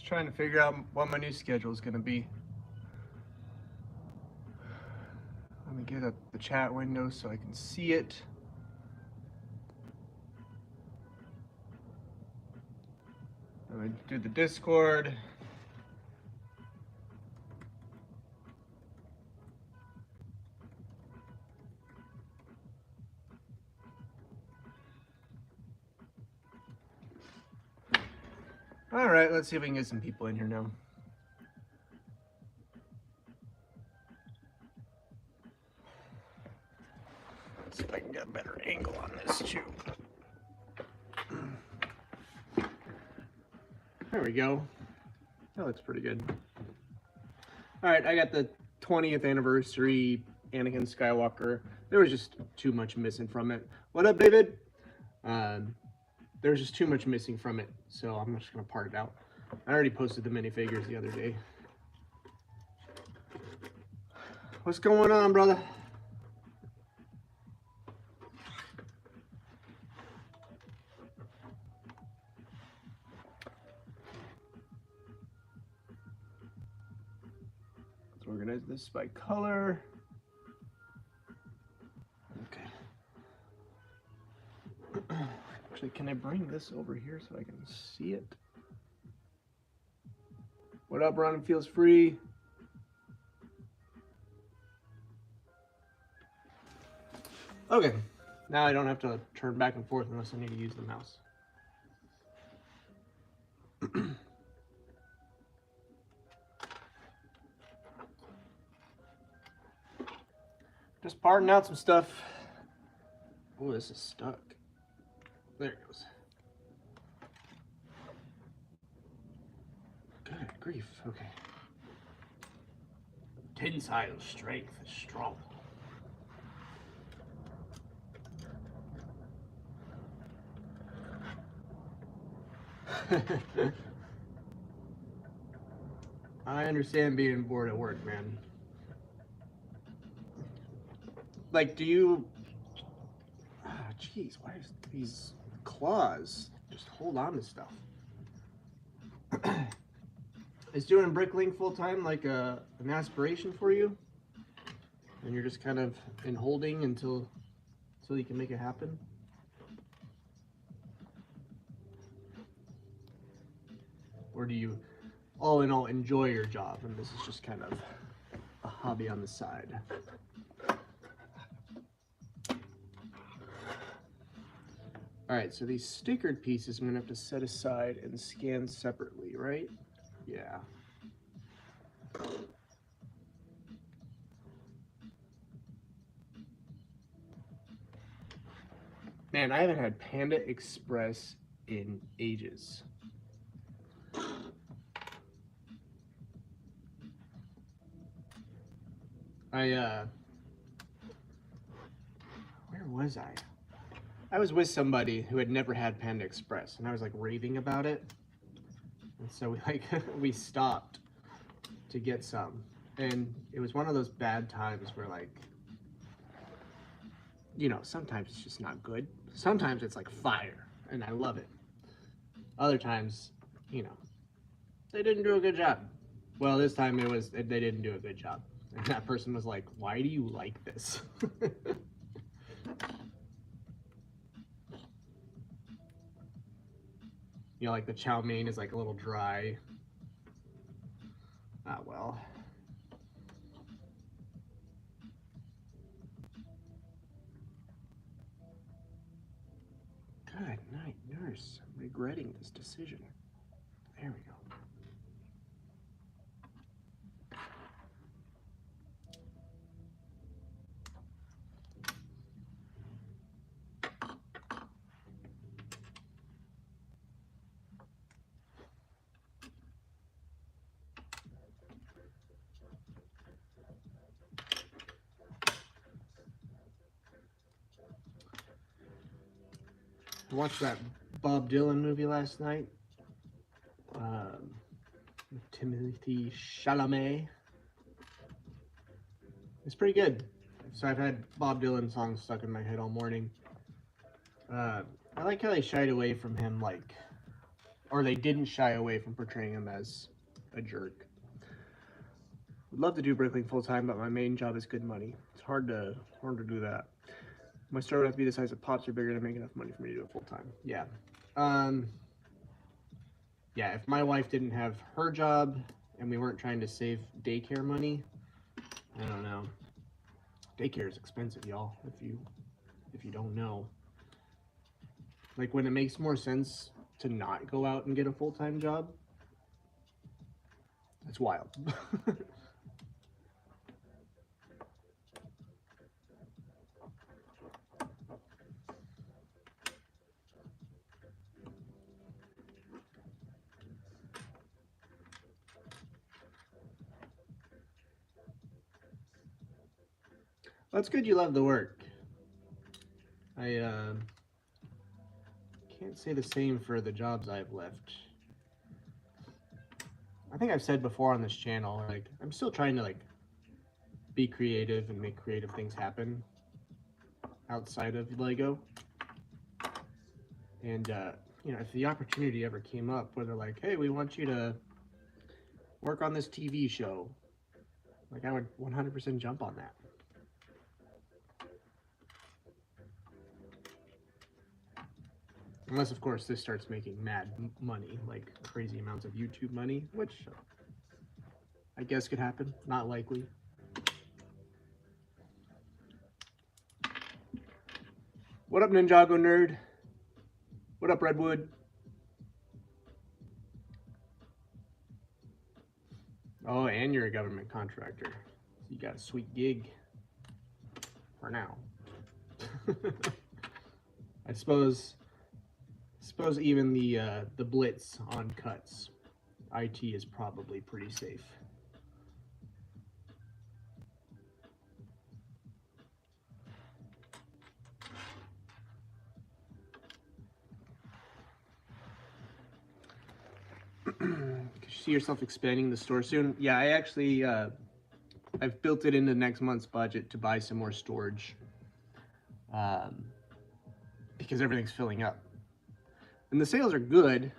trying to figure out what my new schedule is going to be. Let me get up the chat window so I can see it. Let me do the Discord. All right, let's see if we can get some people in here now. Let's see if I can get a better angle on this too. There we go. That looks pretty good. All right, I got the 20th anniversary Anakin Skywalker. There was just too much missing from it. What up, David? There was just too much missing from it, so I'm just gonna part it out. I already posted the minifigures the other day. What's going on, brother? Let's organize this by color. Okay. Actually, can I bring this over here so I can see it? What up, Ron? Feels free. Okay, now I don't have to turn back and forth unless I need to use the mouse. Just parting out some stuff. Oh, this is stuck. There it goes. Good grief, okay. Tensile strength is strong. I understand being bored at work, man. Like, do you... Jeez, why is these claws just hold on to stuff? Is doing bricklaying full-time like an aspiration for you? And you're just kind of in holding until you can make it happen? Or do you all in all enjoy your job and this is just kind of a hobby on the side? All right, so these stickered pieces I'm gonna have to set aside and scan separately, right? Yeah. Man, I haven't had Panda Express in ages. Where was I? I was with somebody who had never had Panda Express, and I was like raving about it. And so we stopped to get some, and it was one of those bad times where, like, you know, sometimes it's just not good. Sometimes it's like fire, and I love it. Other times, you know, they didn't do a good job. Well, this time it was they didn't do a good job, and that person was like, "Why do you like this?" You know, like the chow mein is like a little dry. Ah, well. Good night, nurse. I'm regretting this decision. There we go. I watched that Bob Dylan movie last night. With Timothy Chalamet. It's pretty good. So I've had Bob Dylan songs stuck in my head all morning. I like how they shied away from him, like, or they didn't shy away from portraying him as a jerk. Would love to do brickling full time, but my main job is good money. It's hard to do that. My store would have to be the size of Pops or bigger to make enough money for me to do it full time. Yeah. Um, yeah, if my wife didn't have her job and we weren't trying to save daycare money, I don't know. Daycare is expensive, y'all. If you don't know, like when it makes more sense to not go out and get a full time job, it's wild. That's good. You love the work. I can't say the same for the jobs I've left. I think I've said before on this channel, like I'm still trying to like be creative and make creative things happen outside of Lego. And you know, if the opportunity ever came up where they're like, "Hey, we want you to work on this TV show," like I would 100% jump on that. Unless, of course, this starts making mad money, like crazy amounts of YouTube money, which I guess could happen. Not likely. What up, Ninjago Nerd? What up, Redwood? Oh, and you're a government contractor. So you got a sweet gig for now. I suppose even the blitz on cuts, IT is probably pretty safe. Could you see yourself expanding the store soon? Yeah, I actually I've built it into next month's budget to buy some more storage, because everything's filling up, and the sales are good.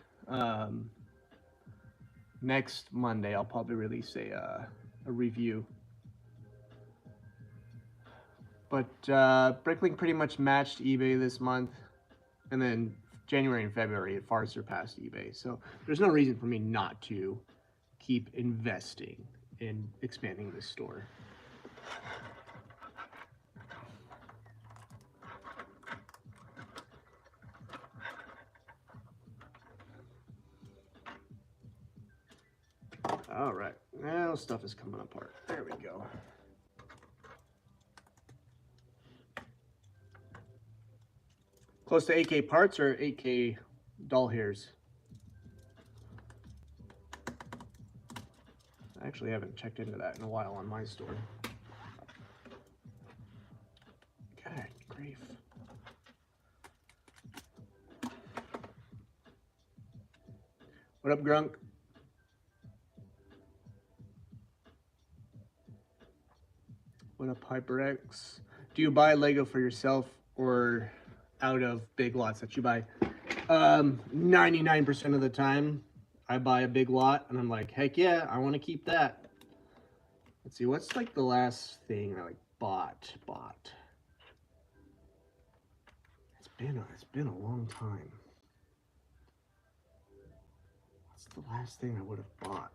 Next Monday, I'll probably release a review. But Bricklink pretty much matched eBay this month, and then January and February it far surpassed eBay. So there's no reason for me not to keep investing in expanding this store. All right, now stuff is coming apart. There we go. Close to 8K parts or 8K doll hairs? I actually haven't checked into that in a while on my store. God grief. What up, Grunk? What up, HyperX? Do you buy Lego for yourself or out of big lots that you buy? 99% of the time, I buy a big lot and I'm like, heck yeah, I want to keep that. Let's see, what's like the last thing I like bought? It's been a long time. What's the last thing I would have bought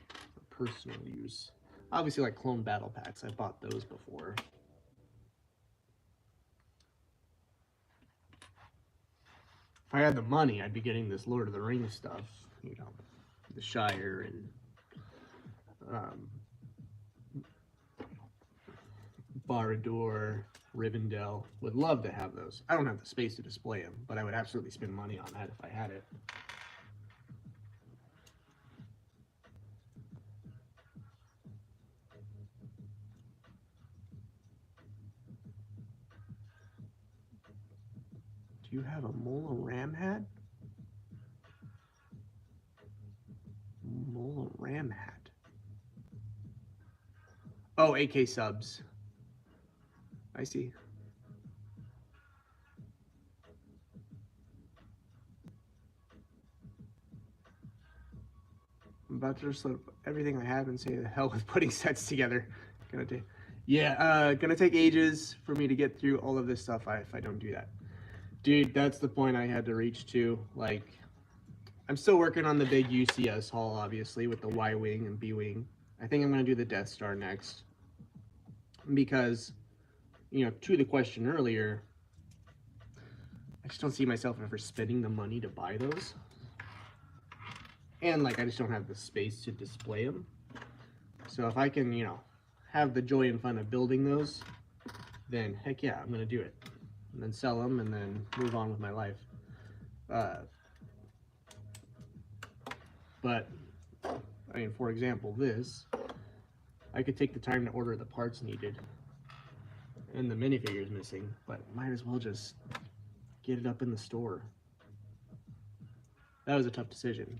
for personal use? Obviously, like clone battle packs. I bought those before. If I had the money, I'd be getting this Lord of the Rings stuff. You know, the Shire and Barad-dûr, Rivendell. Would love to have those. I don't have the space to display them, but I would absolutely spend money on that if I had it. Do you have a Mola Ram hat? Mola Ram hat. Oh, AK subs. I see. I'm about to just load up everything I have and say the hell with putting sets together. Gonna take ages for me to get through all of this stuff if I don't do that. Dude, that's the point I had to reach to. Like, I'm still working on the big UCS hull, obviously, with the Y-Wing and B-Wing. I think I'm gonna do the Death Star next. Because, you know, to the question earlier, I just don't see myself ever spending the money to buy those. And, like, I just don't have the space to display them. So if I can, you know, have the joy and fun of building those, then heck yeah, I'm going to do it. And then sell them and then move on with my life. But, I mean, for example, this, I could take the time to order the parts needed. And the minifigure is missing, but might as well just get it up in the store. That was a tough decision.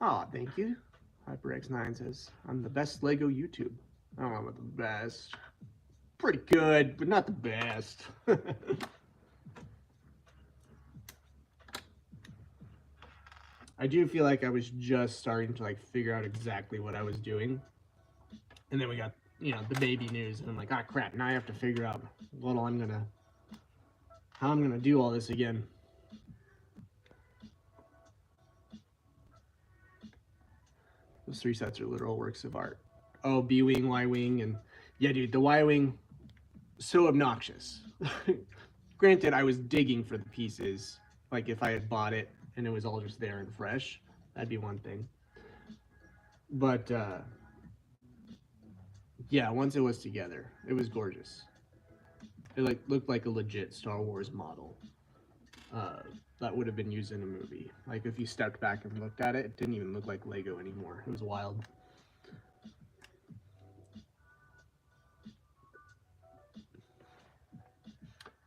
Aw, thank you. HyperX9 says, I'm the best Lego YouTube. I don't know about the best. Pretty good, but not the best. I do feel like I was just starting to like figure out exactly what I was doing. And then we got, you know, the baby news, and I'm like, ah, crap, now I have to figure out how I'm gonna do all this again. Those 3 sets are literal works of art. Oh, B-Wing, Y-Wing, and yeah, dude, the Y-Wing, so obnoxious. Granted, I was digging for the pieces. Like, if I had bought it and it was all just there and fresh, that'd be one thing. But, yeah, once it was together, it was gorgeous. It, like, looked like a legit Star Wars model. That would have been used in a movie. Like, if you stepped back and looked at it, it didn't even look like Lego anymore. It was wild.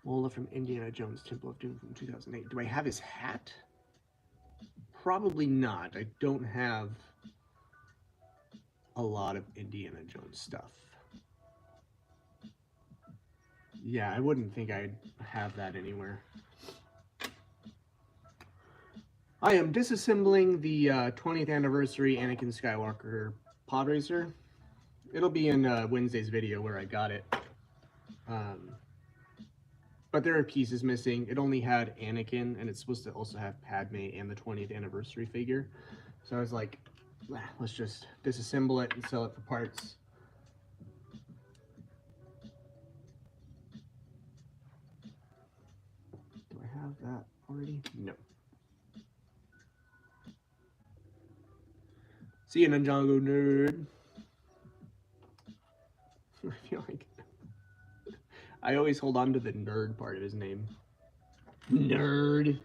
Lola from Indiana Jones Temple of Doom from 2008. Do I have his hat? Probably not. I don't have a lot of Indiana Jones stuff. Yeah, I wouldn't think I'd have that anywhere. I am disassembling the 20th anniversary Anakin Skywalker pod racer. It'll be in Wednesday's video where I got it. But there are pieces missing. It only had Anakin, and it's supposed to also have Padme and the 20th anniversary figure. So I was like, let's just disassemble it and sell it for parts. Do I have that already? No. See you, Ninjago nerd. I feel like I always hold on to the nerd part of his name. Nerd.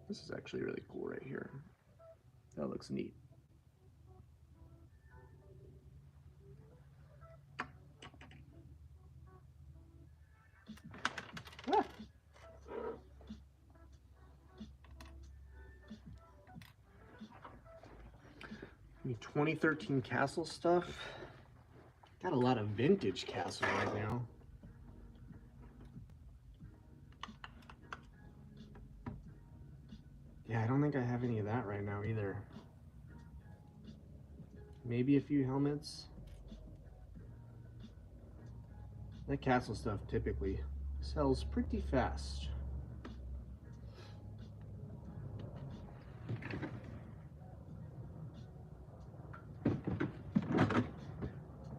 This is actually really cool right here. That looks neat. Ah. 2013 Castle stuff. Got a lot of vintage Castle right now. Yeah, I don't think I have any of that right now either. Maybe a few helmets. That Castle stuff typically sells pretty fast.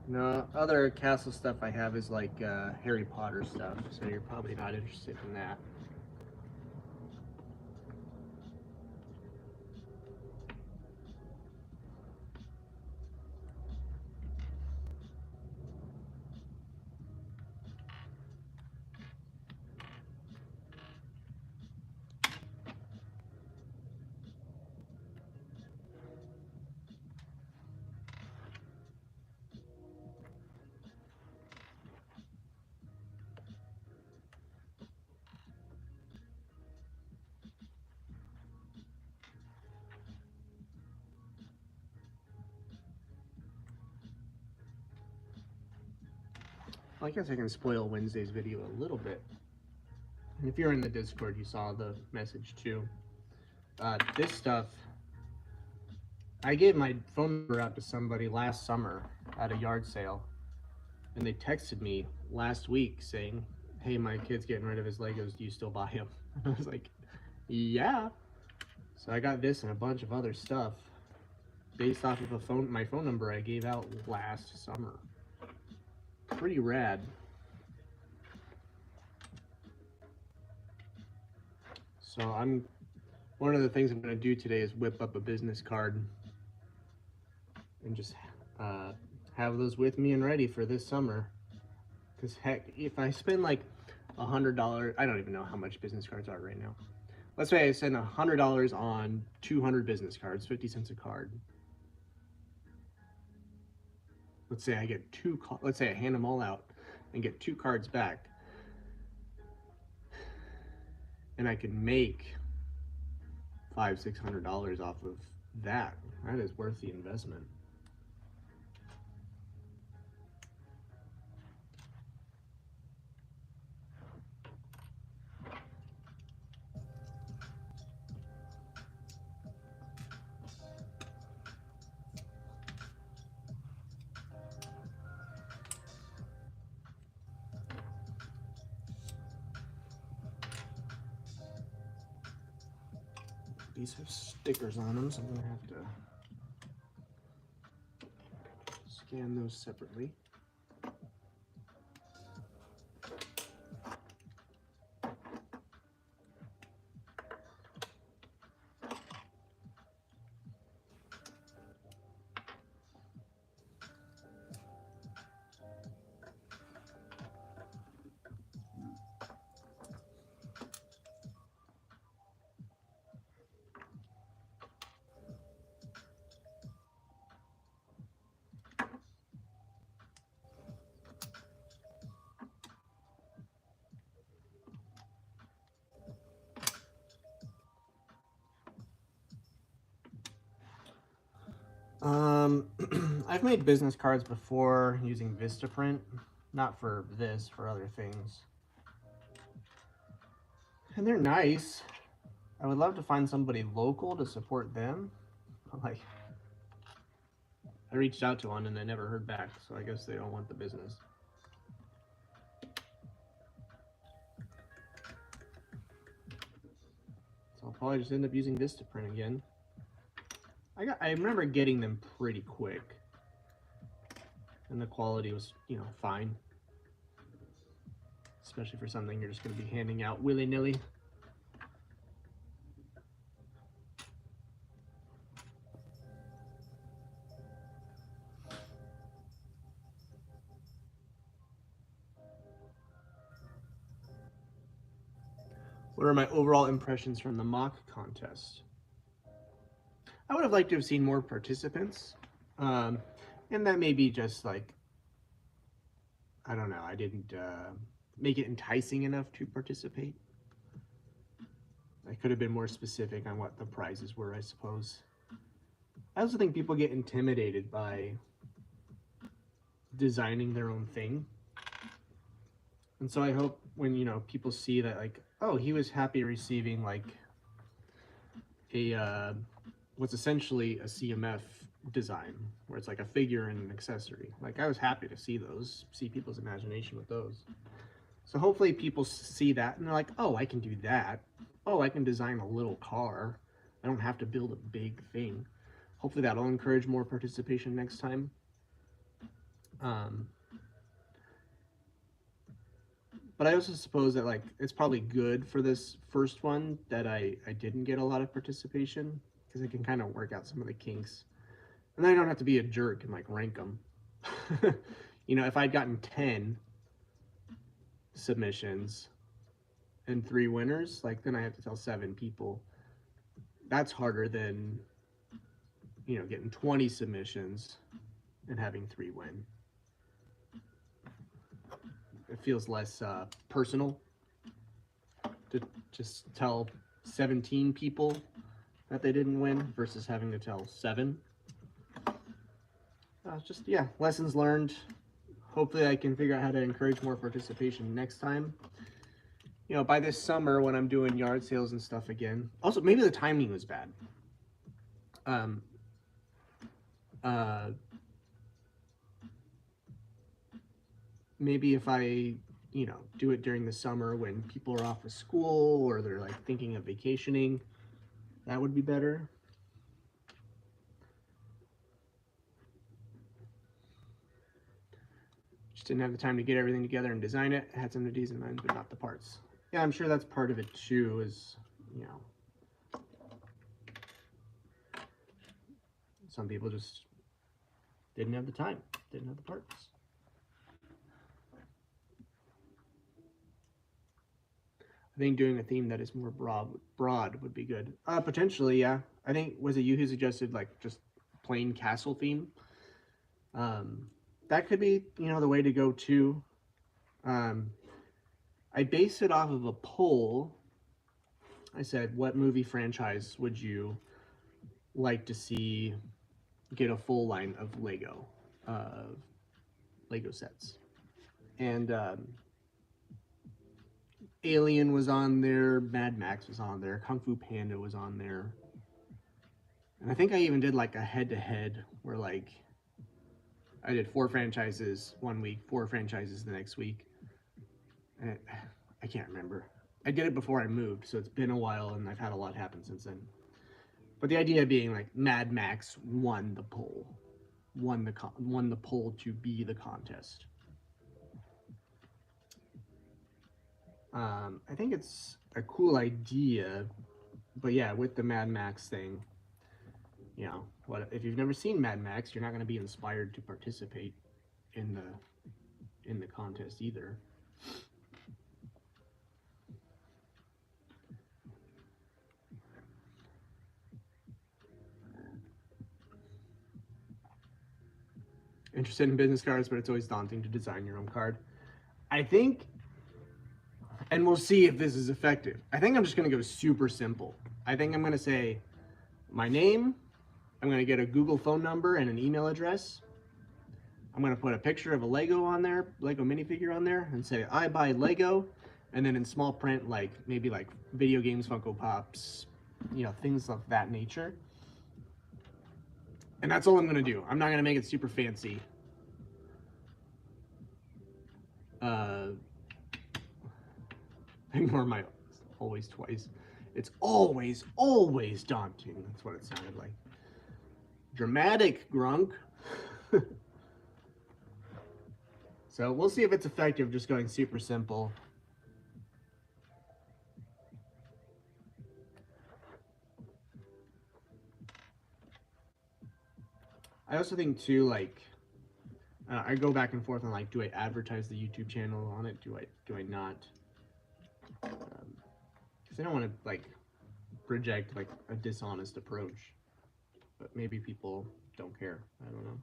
No, other Castle stuff I have is like Harry Potter stuff, so you're probably not interested in that. Well, I guess I can spoil Wednesday's video a little bit. And if you're in the Discord, you saw the message too. This stuff, I gave my phone number out to somebody last summer at a yard sale, and they texted me last week saying, "Hey, my kid's getting rid of his Legos. Do you still buy him?" And I was like, "Yeah." So I got this and a bunch of other stuff based off of my phone number I gave out last summer. Pretty rad. So one of the things I'm going to do today is whip up a business card and just have those with me and ready for this summer. Because heck, if I spend like $100, I don't even know how much business cards are right now. Let's say I spend $100 on 200 business cards, 50 cents a card. Let's say I get let's say I hand them all out and get 2 cards back. And I can make $500-600 off of that. That is worth the investment. These have stickers on them, so I'm gonna have to scan those separately. I've made business cards before using Vistaprint, not for this, for other things. And they're nice. I would love to find somebody local to support them. But like, I reached out to one and I never heard back, so I guess they don't want the business. So I'll probably just end up using Vistaprint again. I remember getting them pretty quick, and the quality was, fine. Especially for something you're just going to be handing out willy-nilly. What are my overall impressions from the mock contest? I would have liked to have seen more participants. And that may be just like, I don't know, I didn't make it enticing enough to participate. I could have been more specific on what the prizes were, I suppose. I also think people get intimidated by designing their own thing. And so I hope when, people see that, like, oh, he was happy receiving like a what's essentially a CMF design, where it's like a figure and an accessory. Like, I was happy to see people's imagination with those. So hopefully people see that and they're like, oh, I can do that. Oh, I can design a little car. I don't have to build a big thing. Hopefully that'll encourage more participation next time. But I also suppose that, like, it's probably good for this first one that I didn't get a lot of participation, because I can kind of work out some of the kinks. And then I don't have to be a jerk and, like, rank them. If I'd gotten 10 submissions and 3 winners, like, then I have to tell 7 people. That's harder than, getting 20 submissions and having 3 win. It feels less personal to just tell 17 people that they didn't win versus having to tell 7. Just, lessons learned. hopefully I can figure out how to encourage more participation next time. You know, by this summer when I'm doing yard sales and stuff again. Also, maybe the timing was bad. Um, uh, maybe if I, you know, do it during the summer when people are off of school or they're like thinking of vacationing, that would be better. Just didn't have the time to get everything together and design it. I had some ideas in mind, but not the parts. Yeah, I'm sure that's part of it too, is, you know, some people just didn't have the time, didn't have the parts. I think doing a theme that is more broad would be good. Potentially, yeah. I think, was it you who suggested like just plain castle theme? That could be, you know, the way to go too. I based it off of a poll. I said, what movie franchise would you like to see get a full line of Lego sets? And Alien was on there, Mad Max was on there, Kung Fu Panda was on there. And I think I even did like a head-to-head where like I did 4 franchises one week, 4 franchises the next week. And I can't remember. I did it before I moved, so it's been a while and I've had a lot happen since then. But the idea being like Mad Max won the poll, won the poll to be the contest. I think it's a cool idea, but yeah, with the Mad Max thing, you know, what if you've never seen Mad Max, you're not going to be inspired to participate in the contest either. Interested in business cards, but it's always daunting to design your own card. I think, and we'll see if this is effective. I think I'm just going to go super simple. I think I'm going to say my name. I'm going to get a Google phone number and an email address. I'm going to put a picture of a Lego on there, Lego minifigure on there, and say, I buy Lego. And then in small print, like maybe like video games, Funko Pops, you know, things of that nature. And that's all I'm going to do. I'm not going to make it super fancy. Ignore my always twice. It's always daunting. That's what it sounded like. Dramatic, Grunk. So we'll see if it's effective just going super simple. I also think too, like, I go back and forth on like, do I advertise the YouTube channel on it? Do I not? Because I don't want to like project like a dishonest approach, but maybe people don't care. I don't know.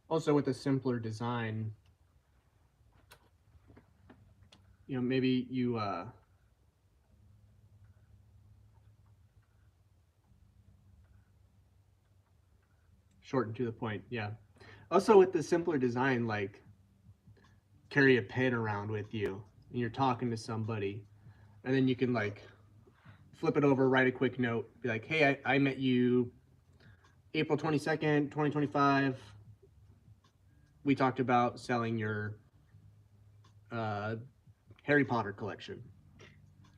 Also, with a simpler design, you know, maybe you shorten to the point. Yeah. Also, with the simpler design, like carry a pen around with you and you're talking to somebody, and then you can like flip it over, write a quick note, be like, hey, I met you April 22nd, 2025. We talked about selling your Harry Potter collection.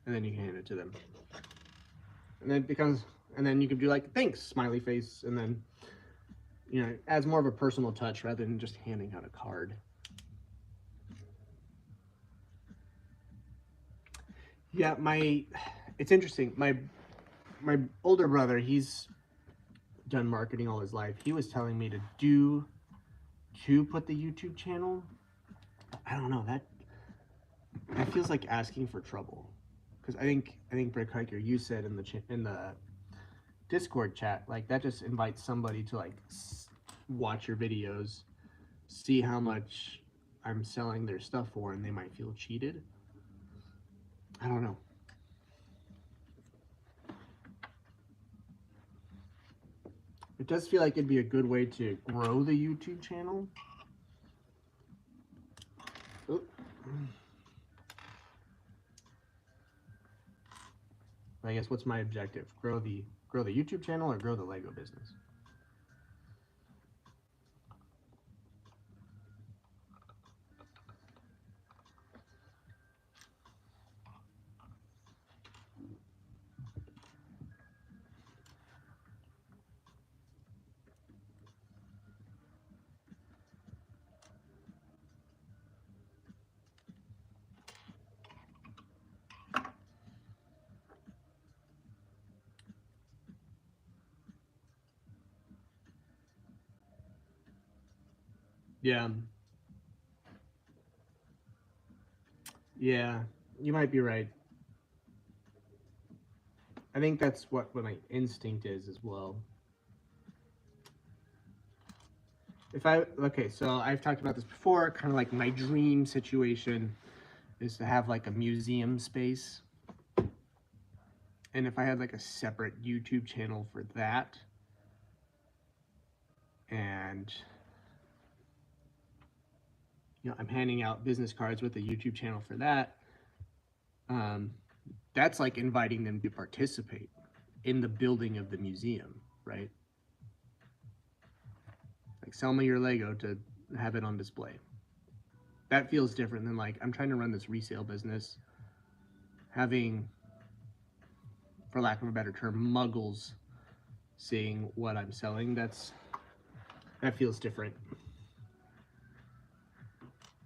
And then you can hand it to them. And then it becomes, and then you can do like, thanks, smiley face. And then, you know, it adds more of a personal touch rather than just handing out a card. Yeah, it's interesting. My older brother, he's done marketing all his life. He was telling me to put the YouTube channel. I don't know, that feels like asking for trouble. Because I think Brick Hiker, you said in the Discord chat, like that just invites somebody to like watch your videos, see how much I'm selling their stuff for, and they might feel cheated. I don't know. It does feel like it'd be a good way to grow the YouTube channel. Oop. I guess what's my objective? Grow the YouTube channel or grow the Lego business? Yeah. Yeah, you might be right. I think that's what my instinct is as well. Okay, so I've talked about this before, kind of like my dream situation is to have like a museum space. And if I had like a separate YouTube channel for that, and I'm handing out business cards with a YouTube channel for that, that's like inviting them to participate in the building of the museum, right? Like, sell me your Lego to have it on display. That feels different than like, I'm trying to run this resale business, having, for lack of a better term, muggles seeing what I'm selling. That feels different.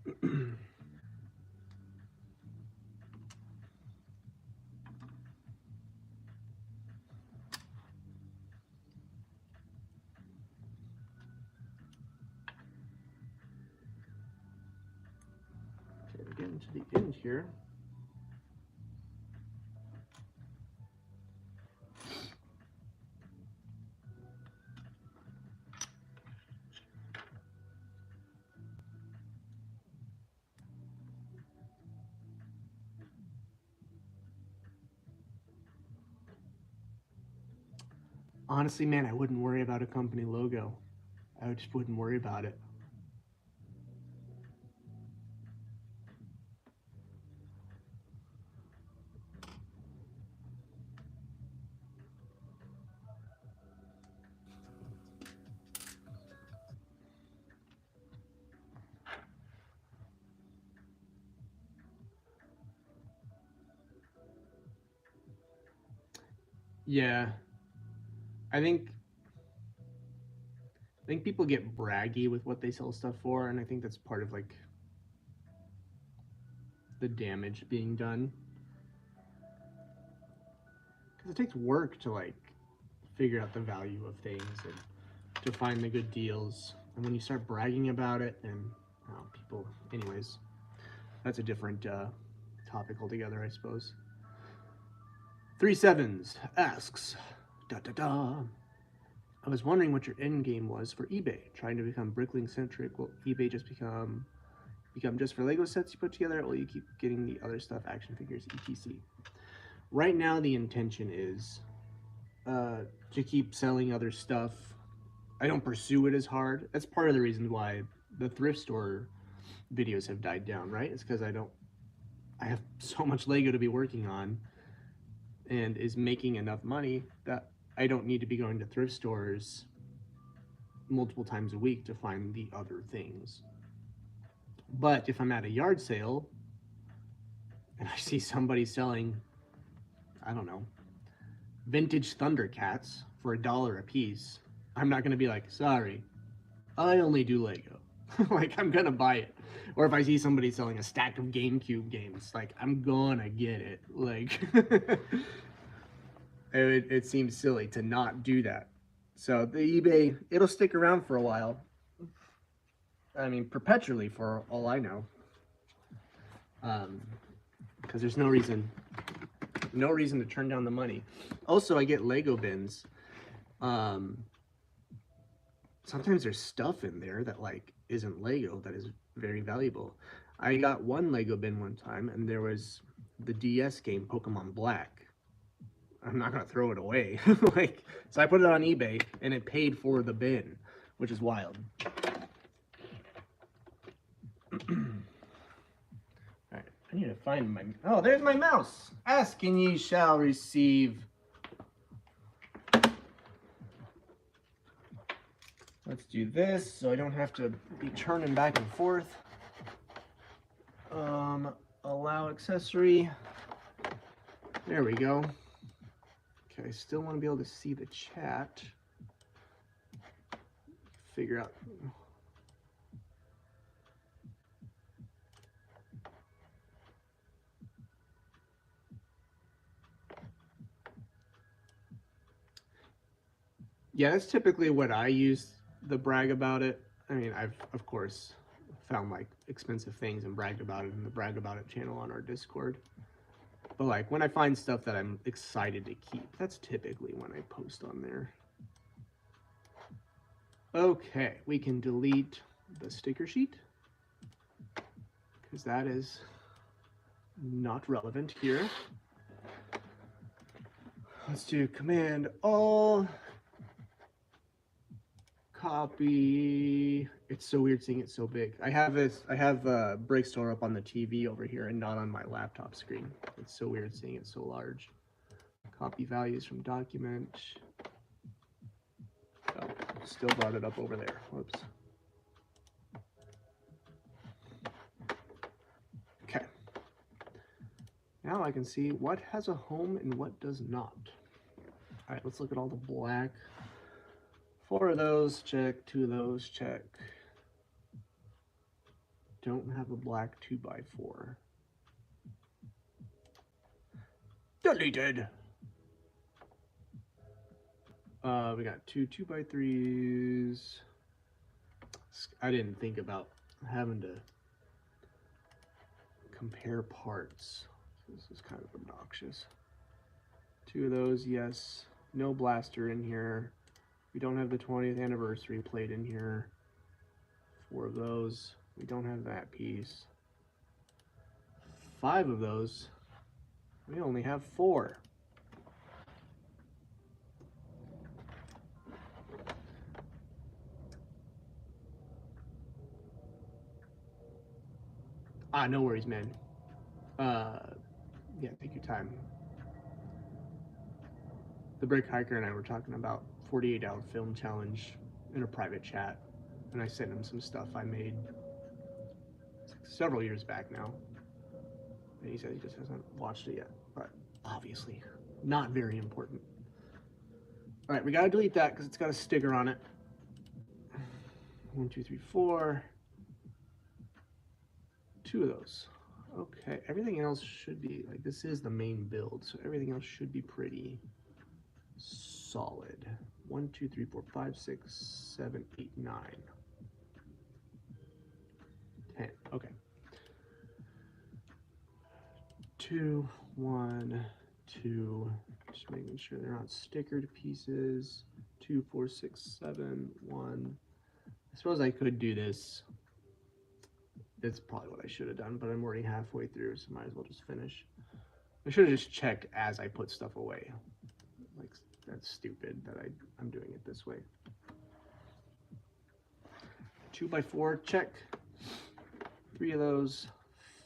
Okay, we're getting to the end here. Honestly, man, I wouldn't worry about a company logo. I just wouldn't worry about it. Yeah, I think people get braggy with what they sell stuff for, and I think that's part of like the damage being done. Because it takes work to like figure out the value of things and to find the good deals. And when you start bragging about it, and people, anyways, that's a different topic altogether, I suppose. 37s asks, I was wondering what your end game was for eBay. Trying to become Bricklink centric? Will eBay just become just for Lego sets you put together, or will you keep getting the other stuff, action figures, etc.? Right now, the intention is to keep selling other stuff. I don't pursue it as hard. That's part of the reason why the thrift store videos have died down, right? It's because I have so much Lego to be working on and is making enough money that I don't need to be going to thrift stores multiple times a week to find the other things. But if I'm at a yard sale and I see somebody selling, I don't know, vintage Thundercats for $1 a piece, I'm not going to be like, sorry, I only do Lego. Like, I'm going to buy it. Or if I see somebody selling a stack of GameCube games, like, I'm gonna get it. Like, it seems silly to not do that. So the eBay, it'll stick around for a while. I mean, perpetually for all I know. Because there's no reason to turn down the money. Also, I get Lego bins. sometimes there's stuff in there that like isn't Lego that is very valuable. I got one Lego bin one time and there was the DS game Pokemon Black. I'm not gonna throw it away. Like, so I put it on eBay and it paid for the bin, which is wild. Alright, I need to find my, oh, there's my mouse. Ask and ye shall receive. Let's do this so I don't have to be turning back and forth. Allow accessory. There we go. Okay, I still want to be able to see the chat. Figure out. Yeah, that's typically what I use the brag about it. I mean, I've, of course, found like expensive things and bragged about it in the brag about it channel on our Discord. But like when I find stuff that I'm excited to keep, that's typically when I post on there. Okay, we can delete the sticker sheet because that is not relevant here. Let's do Command All. Copy. It's so weird seeing it so big. I have Break Store up on the TV over here and not on my laptop screen. It's so weird seeing it so large. Copy values from document. Oh, still brought it up over there. Whoops. Okay. Now I can see what has a home and what does not. All right, let's look at all the black. 4 of those, check. 2 of those, check. Don't have a black 2x4. Deleted. We got 2 2x3s. I didn't think about having to compare parts. This is kind of obnoxious. 2 of those, yes. No blaster in here. We don't have the 20th anniversary plate in here. 4 of those. We don't have that piece. 5 of those. We only have 4. Ah, no worries, man. Yeah, take your time. The Brick Hiker and I were talking about 48-hour film challenge in a private chat, and I sent him some stuff I made several years back now. And he said he just hasn't watched it yet, but obviously not very important. All right, we gotta delete that because it's got a sticker on it. 1, 2, 3, 4. 2 of those. Okay, everything else should be, like, this is the main build, so everything else should be pretty solid. 1, 2, 3, 4, 5, 6, 7, 8, 9. 10. Okay. 2, 1, 2. Just making sure they're not stickered pieces. 2, 4, 6, 7, 1. I suppose I could do this. That's probably what I should have done, but I'm already halfway through, so might as well just finish. I should have just checked as I put stuff away. Like, that's stupid that I'm doing it this way. 2x4, check. 3 of those.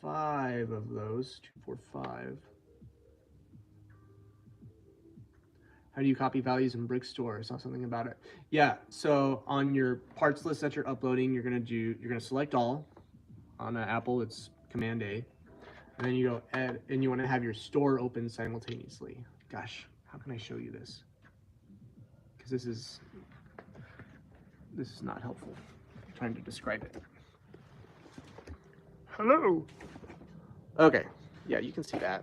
5 of those. 2, 4, 5. How do you copy values in Brick Store? I saw something about it. Yeah, so on your parts list that you're uploading, you're gonna select all. On an Apple, it's Command A. And then you go add, and you want to have your store open simultaneously. Gosh, how can I show you this? Because this is not helpful. I'm trying to describe it. Hello. Okay, yeah, you can see that.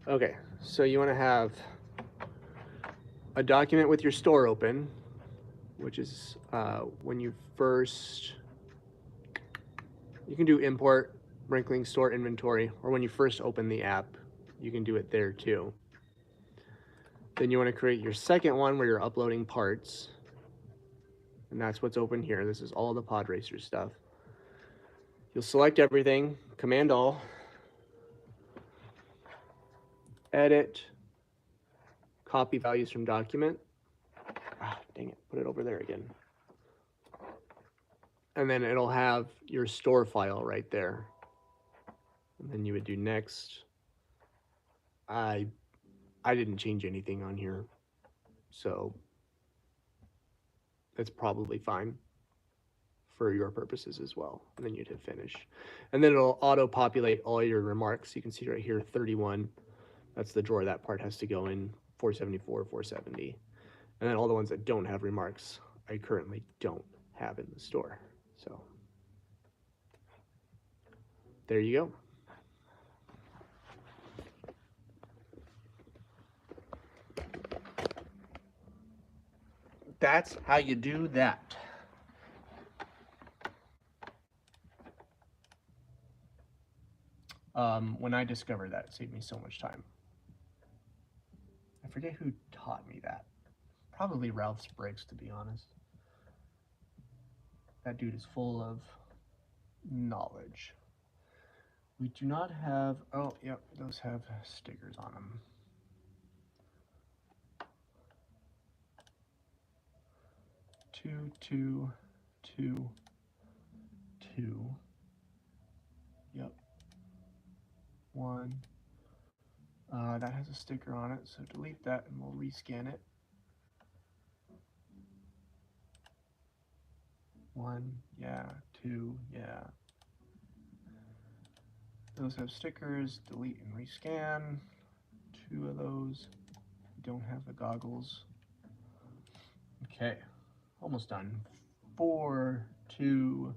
Okay, so you want to have a document with your store open, which is when you first, you can do import, wrinkling store inventory, or when you first open the app, you can do it there too. Then you want to create your second one where you're uploading parts. and that's what's open here. This is all the Pod Racer stuff. You'll select everything, Command All, edit, copy values from document. Ah, dang it, put it over there again. And then it'll have your store file right there. And then you would do next. I didn't change anything on here, so that's probably fine for your purposes as well. And then you'd hit finish. And then it'll auto-populate all your remarks. You can see right here, 31. That's the drawer that part has to go in, 474, 470. And then all the ones that don't have remarks, I currently don't have in the store. So there you go. That's how you do that. When I discovered that, it saved me so much time. I forget who taught me that. Probably Ralph Spriggs, to be honest. That dude is full of knowledge. We do not have, oh, yep, those have stickers on them. Two, two, two, two. Yep. One. That has a sticker on it, so delete that and we'll rescan it. One, yeah, two, yeah. Those have stickers, delete and rescan. Two of those don't have the goggles. Okay, almost done. 4, 2,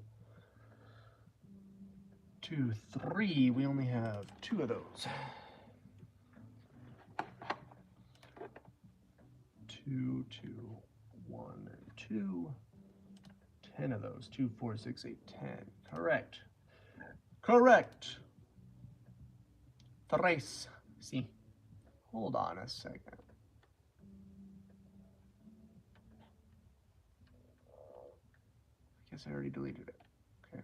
2, 3. We only have 2 of those. 2, 2, 1, and 2. 10 of those. 2, 4, 6, 8, 10. Correct. Correct. Tres. See. Hold on a second. I guess I already deleted it. Okay.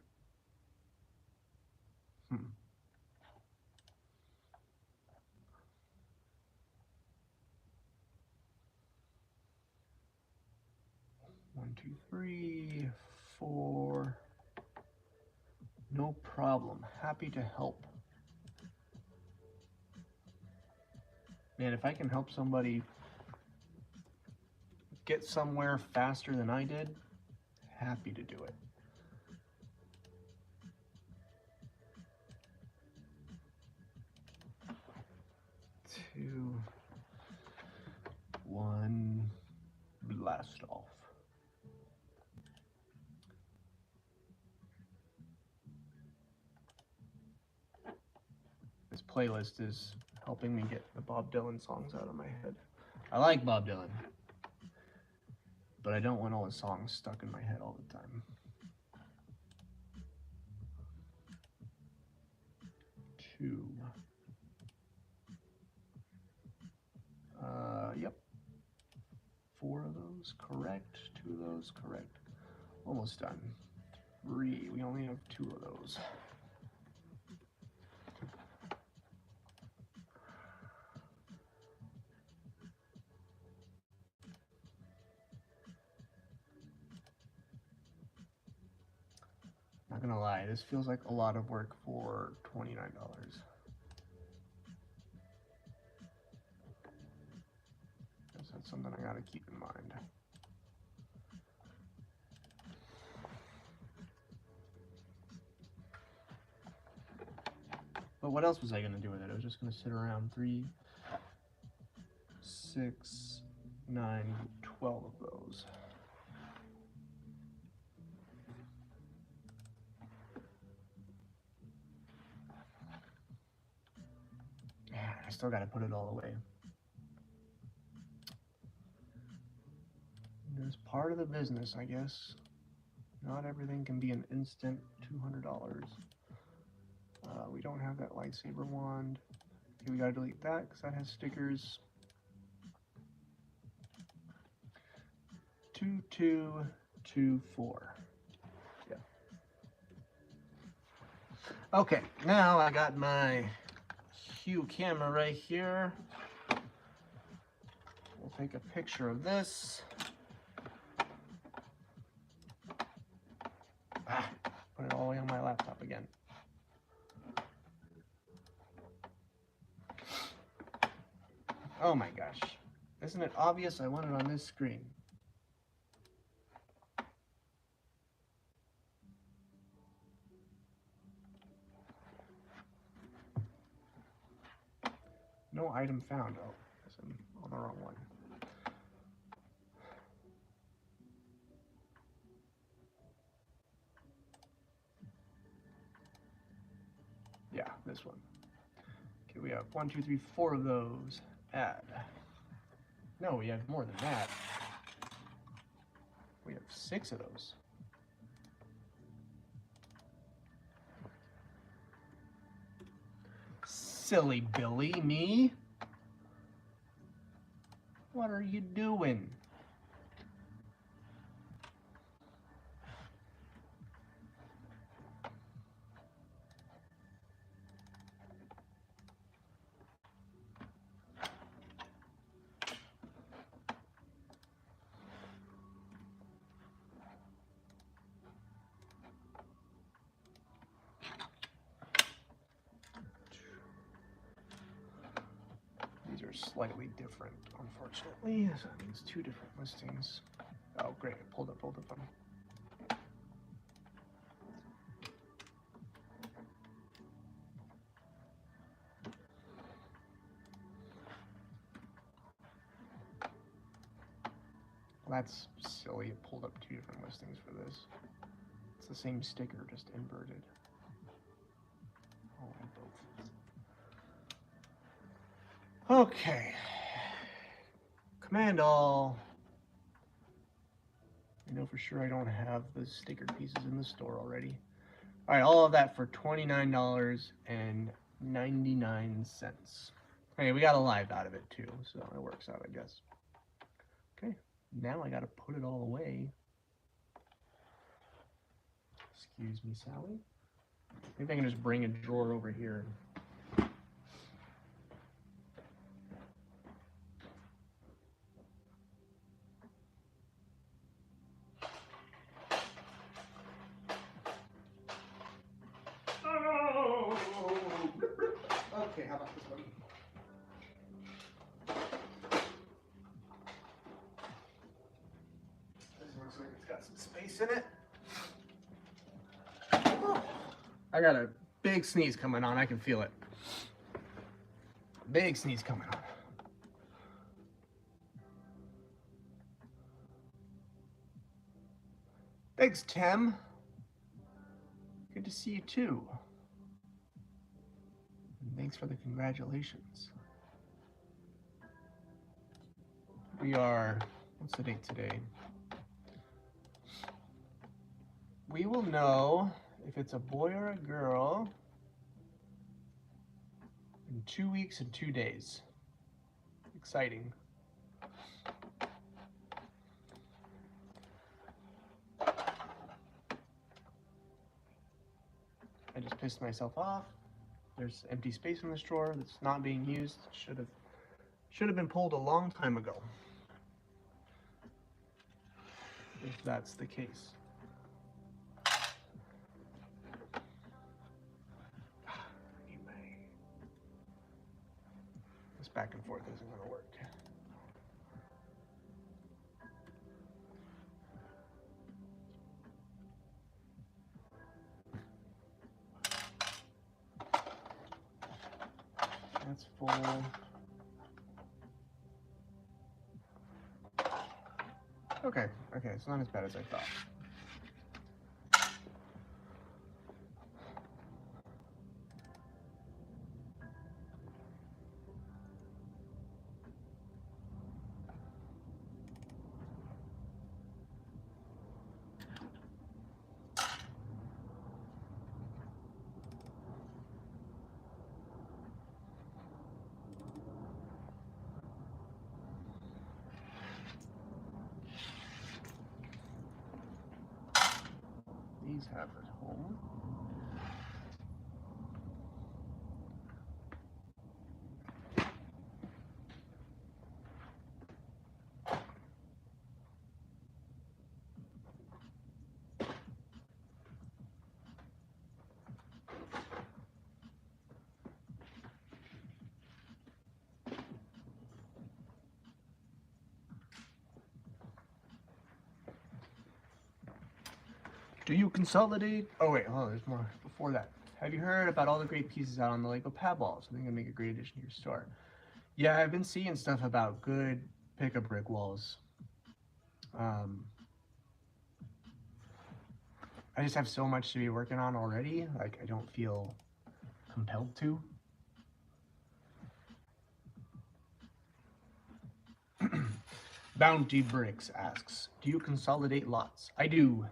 1, 2, 3, 4. No problem. Happy to help. Man, if I can help somebody get somewhere faster than I did, happy to do it. Two, 1, blast off. This playlist is helping me get the Bob Dylan songs out of my head. I like Bob Dylan, but I don't want all his songs stuck in my head all the time. 2. Yep. 4 of those, correct. 2 of those, correct. Almost done. 3. We only have 2 of those. Not gonna lie, this feels like a lot of work for $29. Guess that's something I gotta keep in mind. But what else was I gonna do with it? I was just gonna sit around. 3, 6, 9, 12 of those. I still gotta put it all away. It's part of the business, I guess. Not everything can be an instant $200. We don't have that lightsaber wand. Okay, we gotta delete that because that has stickers. 2, 2, 2, 4. Yeah. Okay, now I got my Hue camera right here. We'll take a picture of this. Put it all the way on my laptop again. Oh my gosh. Isn't it obvious I want it on this screen? No item found. Oh, I'm on the wrong one. Yeah, this one. Okay, we have 1, 2, 3, 4 of those. Add. No, we have more than that. We have 6 of those. Silly Billy, me. What are you doing? These are slightly different, unfortunately. So that means 2 different listings. Oh, great. I pulled up both of them. Well, that's silly. It pulled up 2 different listings for this. It's the same sticker, just inverted. Oh, both. Okay. Command all. I know for sure I don't have the stickered pieces in the store already. All right, all of that for $29.99. Hey, we got a live out of it too, so it works out, I guess. Okay, now I gotta put it all away. Excuse me, Sally. Maybe I can just bring a drawer over here. Oh! Okay, how about this one? This looks like it's got some space in it. I got a big sneeze coming on. I can feel it. Big sneeze coming on. Thanks, Tim. Good to see you too. And thanks for the congratulations. We are, what's the date today? We will know if it's a boy or a girl in 2 weeks and 2 days. Exciting. I just pissed myself off. There's empty space in this drawer that's not being used. Should have been pulled a long time ago. If that's the case. Anyway, this back and forth isn't going to work. That's full. Okay, it's not as bad as I thought. have at home. Do you consolidate? Oh wait, hold on, there's more before that. Have you heard about all the great pieces out on the Lego pad walls? I think it'll make a great addition to your store. Yeah, I've been seeing stuff about good pickup brick walls. I just have so much to be working on already. Like, I don't feel compelled to. Bounty Bricks asks, do you consolidate lots? I do.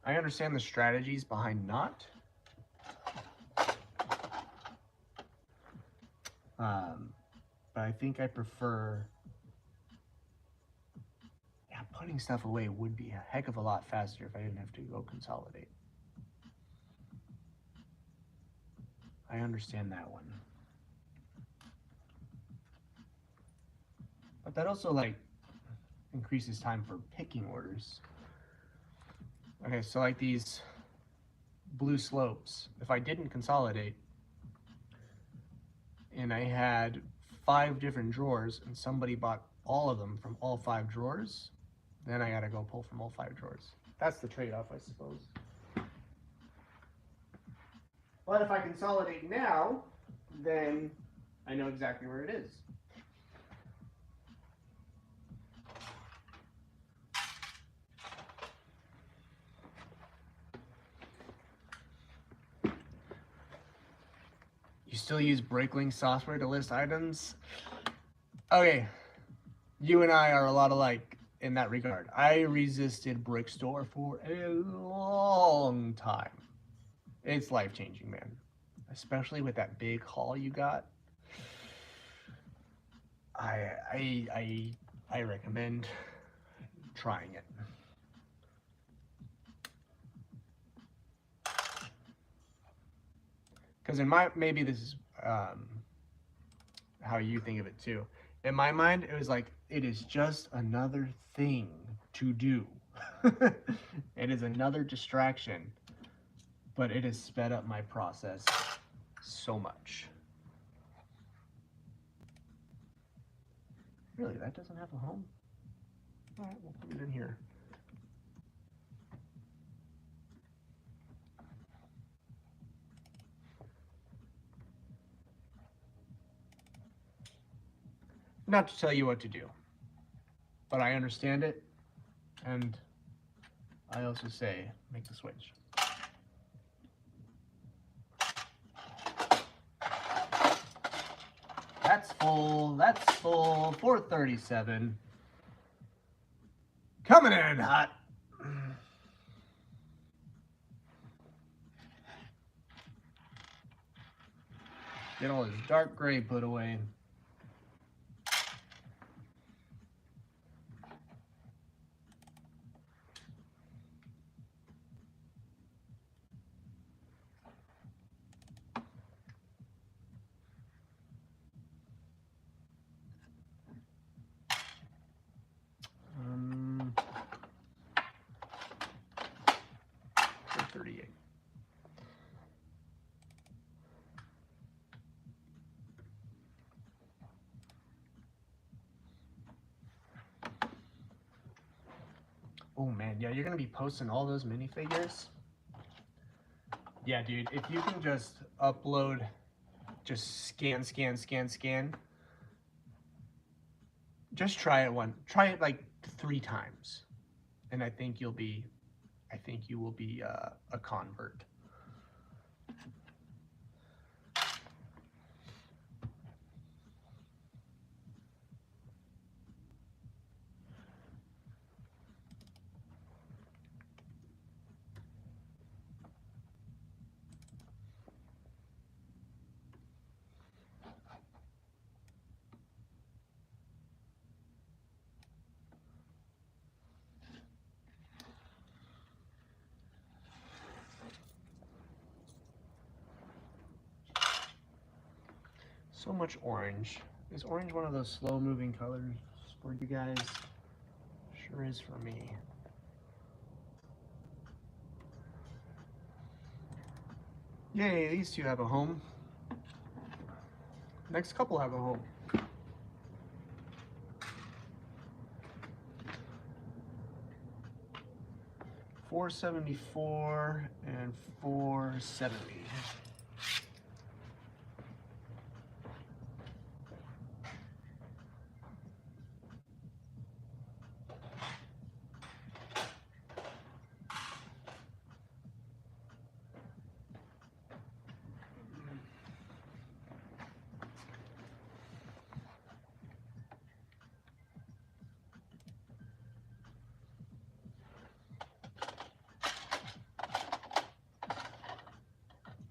I understand the strategies behind not. But I think I prefer... Yeah, putting stuff away would be a heck of a lot faster if I didn't have to go consolidate. I understand that one. But that also, like, increases time for picking orders. Okay, so like these blue slopes, if I didn't consolidate, and I had 5 different drawers, and somebody bought all of them from all 5 drawers, then I gotta go pull from all 5 drawers. That's the trade-off, I suppose. But if I consolidate now, then I know exactly where it is. You still use BreakLink software to list items? Okay, you and I are a lot alike in that regard. I resisted Brickstore for a long time. It's life-changing, man. Especially with that big haul you got. I recommend trying it. Because in my, maybe this is how you think of it too. In my mind, it was like, it is just another thing to do. It is another distraction, but it has sped up my process so much. Really, that doesn't have a home? All right, we'll put it in here. Not to tell you what to do, but I understand it, and I also say, make the switch. That's full, 437. Coming in hot. Get all this dark gray put away. Oh man, yeah, you're gonna be posting all those minifigures? Yeah, dude, if you can just upload, just scan, just try it like 3 times. And I think you will be a convert. So much orange. Is orange one of those slow-moving colors for you guys? Sure is for me. Yay, these two have a home. Next couple have a home. $474 and $470.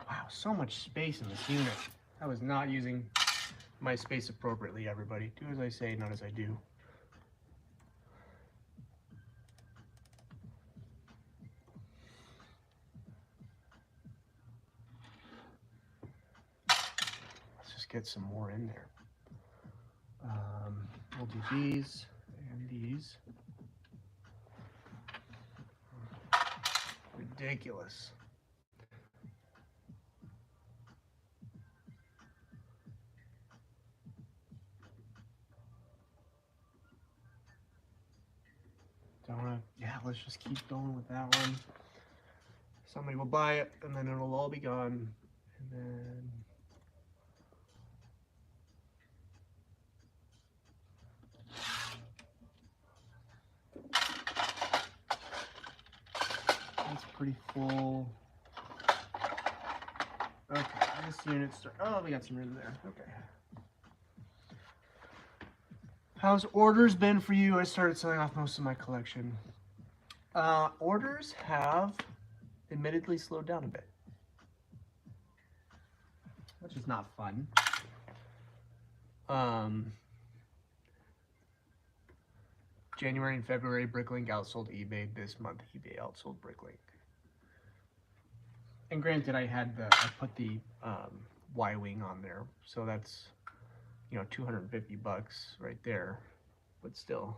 Wow, so much space in this unit. I was not using my space appropriately, everybody. Do as I say, not as I do. Let's just get some more in there. We'll do these and these. Ridiculous. Yeah, let's just keep going with that one. Somebody will buy it, and then it'll all be gone. And then that's pretty full. Okay, this unit oh, we got some room there. Okay. How's orders been for you? I started selling off most of my collection. Orders have admittedly slowed down a bit, which is not fun. January and February, Bricklink outsold eBay. This month, eBay outsold Bricklink. And granted, I put the Y-wing on there, so that's, you know, $250 right there, but still.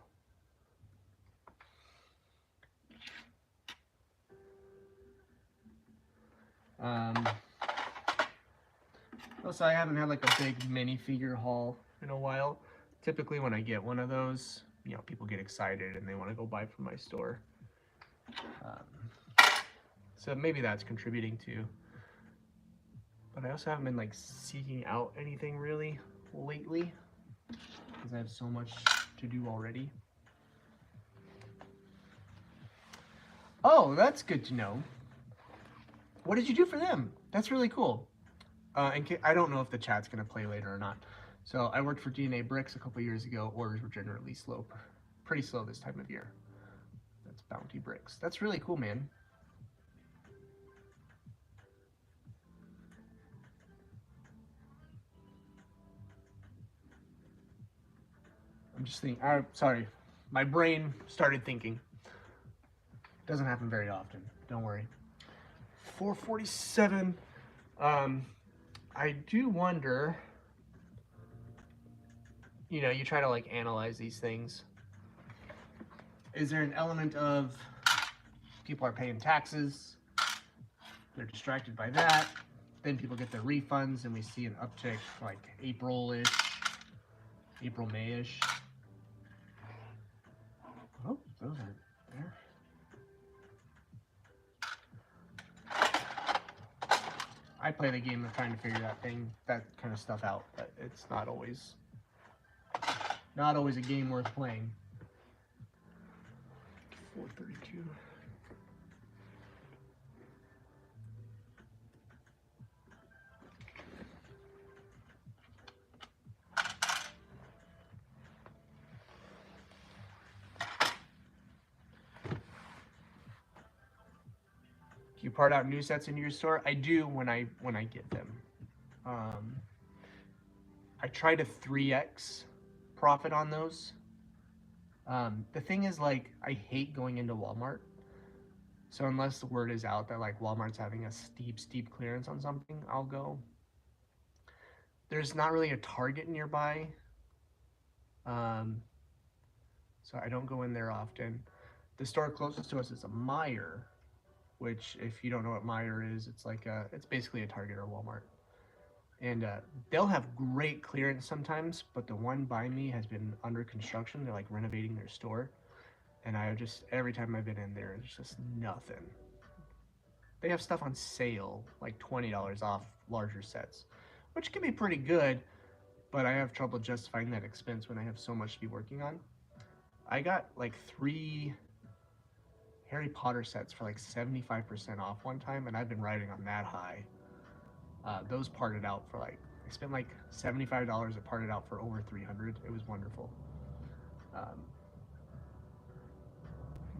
Also, I haven't had like a big minifigure haul in a while. Typically when I get one of those, you know, people get excited and they want to go buy from my store. So maybe that's contributing too. But I also haven't been like seeking out anything really lately because I have so much to do already. Oh, that's good to know. What did you do for them? That's really cool. And I don't know if the chat's going to play later or not. So I worked for DNA Bricks a couple years ago. Orders were generally slow, pretty slow this time of year. That's Bounty Bricks. That's really cool, man. I'm just thinking, sorry, my brain started thinking. Doesn't happen very often, don't worry. 447. I do wonder, you know, you try to like analyze these things. Is there an element of people are paying taxes, they're distracted by that, then people get their refunds and we see an uptick like April-ish, April, May-ish. Oh, those are there. I play the game of trying to figure that kind of stuff out, but it's not always a game worth playing. 432. You part out new sets into your store? I do when I get them. I try to 3x profit on those. The thing is, like, I hate going into Walmart. So unless the word is out that like Walmart's having a steep clearance on something, I'll go. there's not really a Target nearby, so I don't go in there often. The store closest to us is a Meijer, which, if you don't know what Meijer is, it's basically a Target or Walmart. And they'll have great clearance sometimes, but the one by me has been under construction. They're like renovating their store, and every time I've been in there, it's just nothing. They have stuff on sale, like $20 off larger sets, which can be pretty good, but I have trouble justifying that expense when I have so much to be working on. I got like 3 Harry Potter sets for like 75% off one time, and I've been riding on that high. Those parted out for like, I spent like $75. It parted out for over 300. It was wonderful.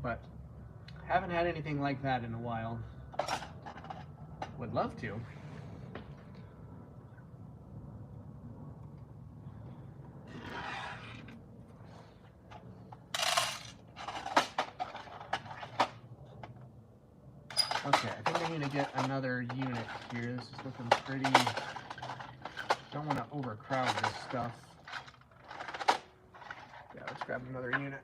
But haven't had anything like that in a while. Would love to. Okay, I think I'm gonna get another unit here. This is looking pretty. Don't want to overcrowd this stuff. Yeah, let's grab another unit.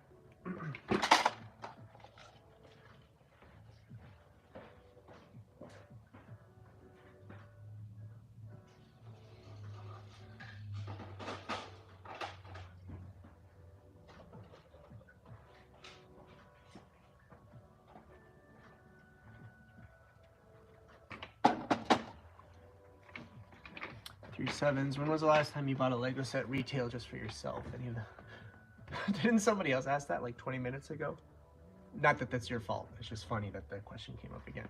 3 7s. When was the last time you bought a Lego set retail just for yourself? Didn't somebody else ask that like 20 minutes ago? Not that that's your fault. It's just funny that the question came up again.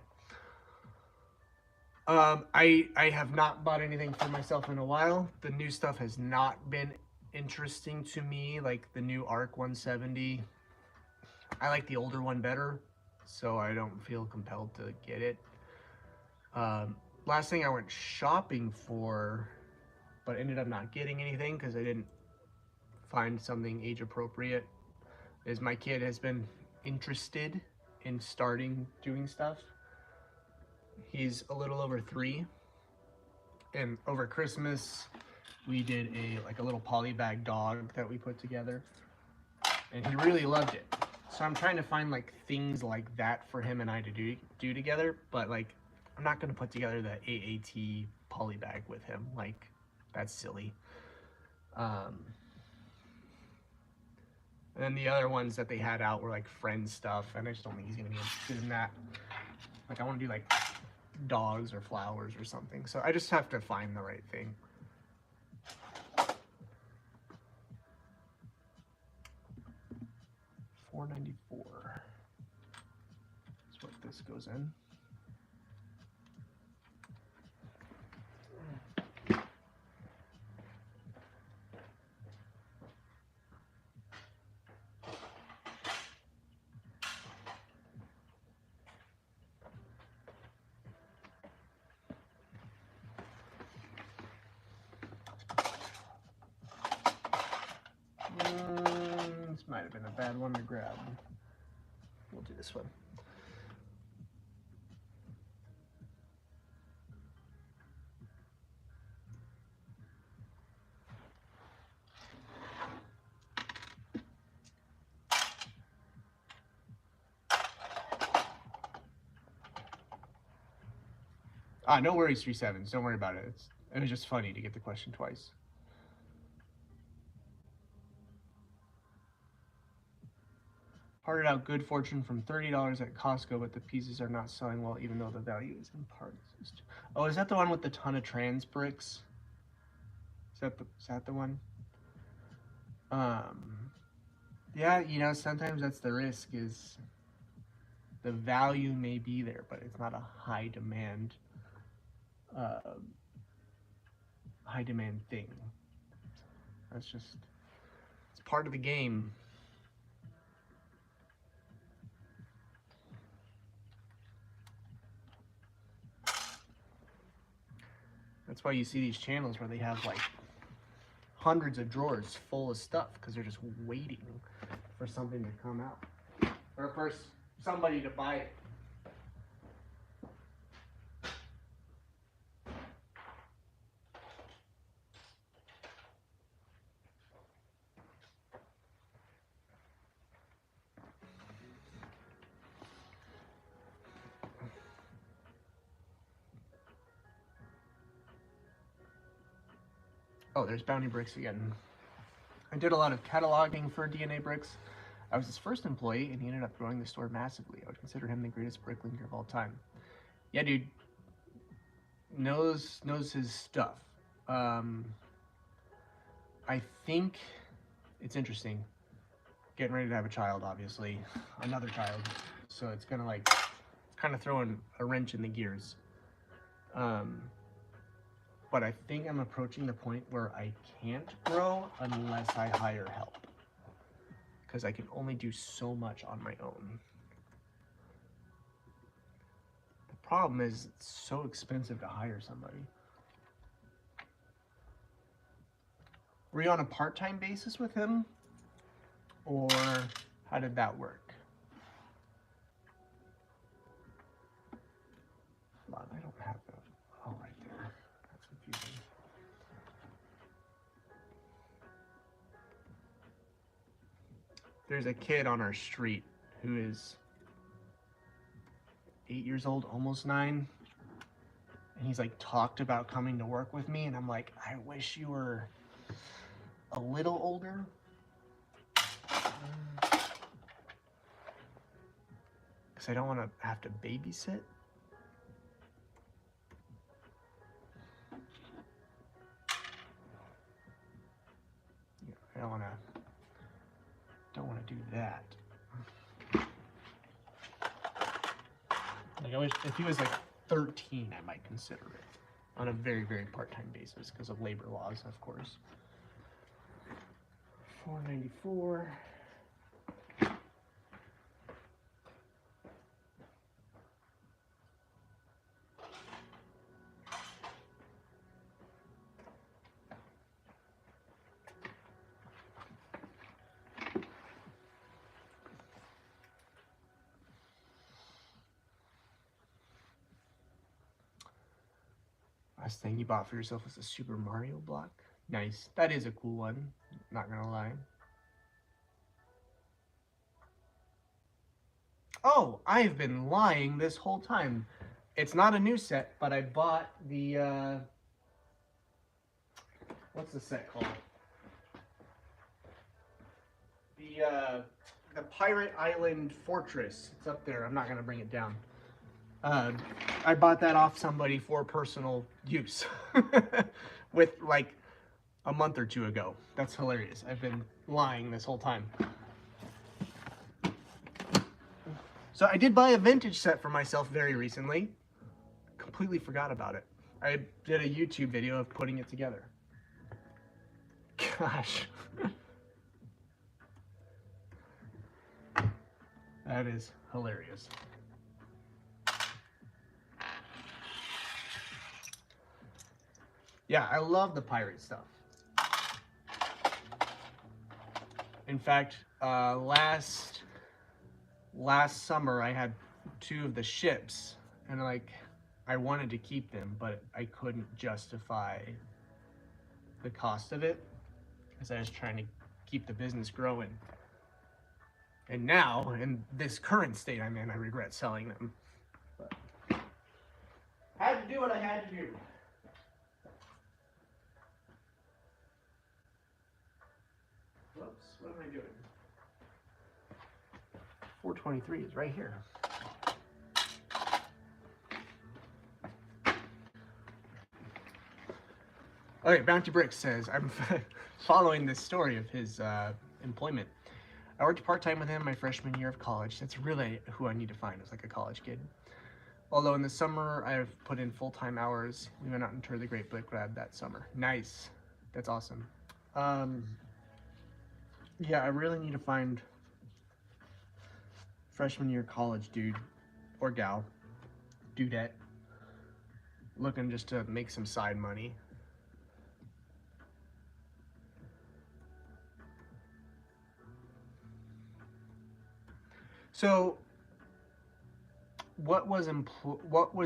I have not bought anything for myself in a while. The new stuff has not been interesting to me, like the new Arc 170. I like the older one better, so I don't feel compelled to get it. Last thing I went shopping for, but ended up not getting anything because I didn't find something age appropriate, is my kid has been interested in starting doing stuff. He's a little over 3, and over Christmas we did a little polybag dog that we put together, and he really loved it. So I'm trying to find like things like that for him and I to do together, but like I'm not gonna put together the AAT polybag with him. Like, that's silly. And then the other ones that they had out were like friend stuff, and I just don't think he's gonna be interested in that. Like, I want to do like dogs or flowers or something. So I just have to find the right thing. $4.94. That's what this goes in. This might have been a bad one to grab. We'll do this one. No worries, 3 7s. Don't worry about it. It was just funny to get the question twice. Parted out good fortune from $30 at Costco, but the pieces are not selling well, even though the value is in parts. Oh, is that the one with the ton of trans bricks? Is that the one? Yeah, sometimes that's the risk, is the value may be there, but it's not a high demand thing. It's part of the game. That's why you see these channels where they have like hundreds of drawers full of stuff, because they're just waiting for something to come out, or for somebody to buy it. Oh, there's Bounty Bricks again. I did a lot of cataloging for DNA Bricks. I was his first employee, and he ended up growing the store massively. I would consider him the greatest bricklinker of all time. Yeah, dude. Knows his stuff. I think it's interesting. Getting ready to have a child, obviously. Another child. So it's gonna like kind of throwing a wrench in the gears. But I think I'm approaching the point where I can't grow unless I hire help. Because I can only do so much on my own. The problem is it's so expensive to hire somebody. Were you on a part-time basis with him? Or how did that work? Hold on, I don't have the... Oh, right there. That's confusing. There's a kid on our street who is 8 years old, almost 9. And he's like talked about coming to work with me, and I'm like, I wish you were a little older. Because I don't want to have to babysit. Yeah, I don't want to do that. Like, I wish if he was like 13, I might consider it on a very, very part-time basis because of labor laws, of course. $4.94. Last thing you bought for yourself was a Super Mario block. Nice. That is a cool one. Not gonna lie. Oh, I've been lying this whole time. It's not a new set, but I bought the, what's the set called? The Pirate Island Fortress. It's up there. I'm not gonna bring it down. I bought that off somebody for personal use with like a month or two ago. That's hilarious. I've been lying this whole time. So I did buy a vintage set for myself very recently. Completely forgot about it. I did a YouTube video of putting it together. Gosh. That is hilarious. Yeah, I love the pirate stuff. In fact, last summer I had 2 of the ships, and like I wanted to keep them, but I couldn't justify the cost of it because I was trying to keep the business growing. And now, in this current state I'm in, I regret selling them. But had to do what I had to do. Whoops, what am I doing? 423 is right here. Okay, Bounty Bricks says, I'm following this story of his employment. I worked part-time with him my freshman year of college. That's really who I need to find, as like a college kid. Although in the summer, I've put in full-time hours. We went out and toured the Great Brick Lab that summer. Nice. That's awesome. Yeah, I really need to find freshman year college dude or gal, dudette, looking just to make some side money. So what was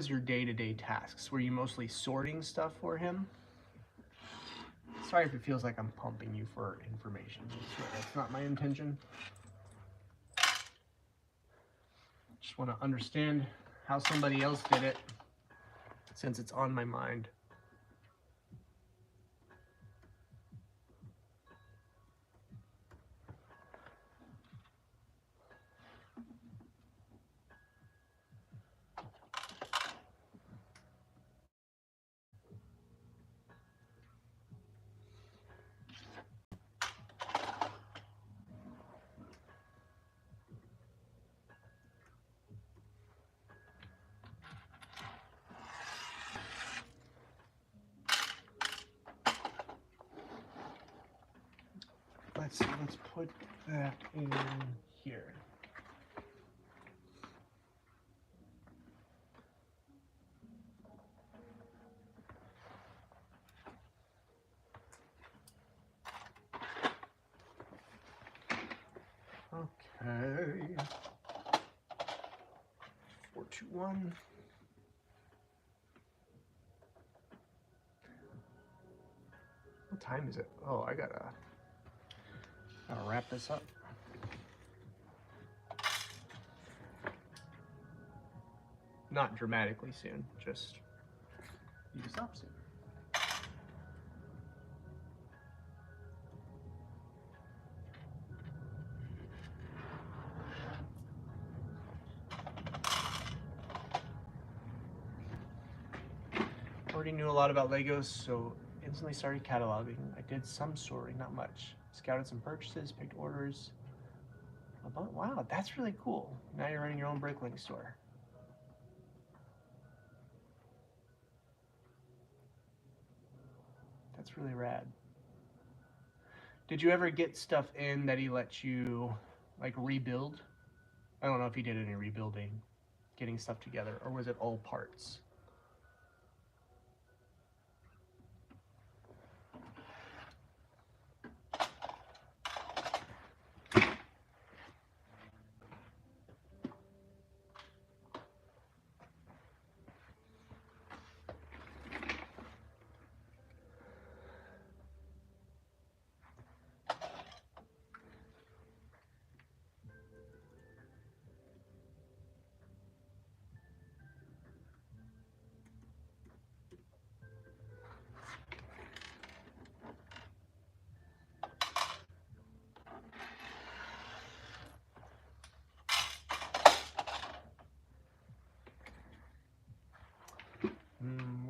your day-to-day tasks? Were you mostly sorting stuff for him? Sorry if it feels like I'm pumping you for information. That's not my intention. Just want to understand how somebody else did it, since it's on my mind. let's see, let's put that in here. Okay. 421. What time is it? Oh, I gotta wrap this up. Not dramatically soon, just need to stop soon. Already knew a lot about Legos, so instantly started cataloging. I did some sorting, not much. Scouted some purchases, picked orders. Wow, that's really cool. Now you're running your own Bricklink store. That's really rad. Did you ever get stuff in that he let you like rebuild? I don't know if he did any rebuilding, getting stuff together, or was it all parts?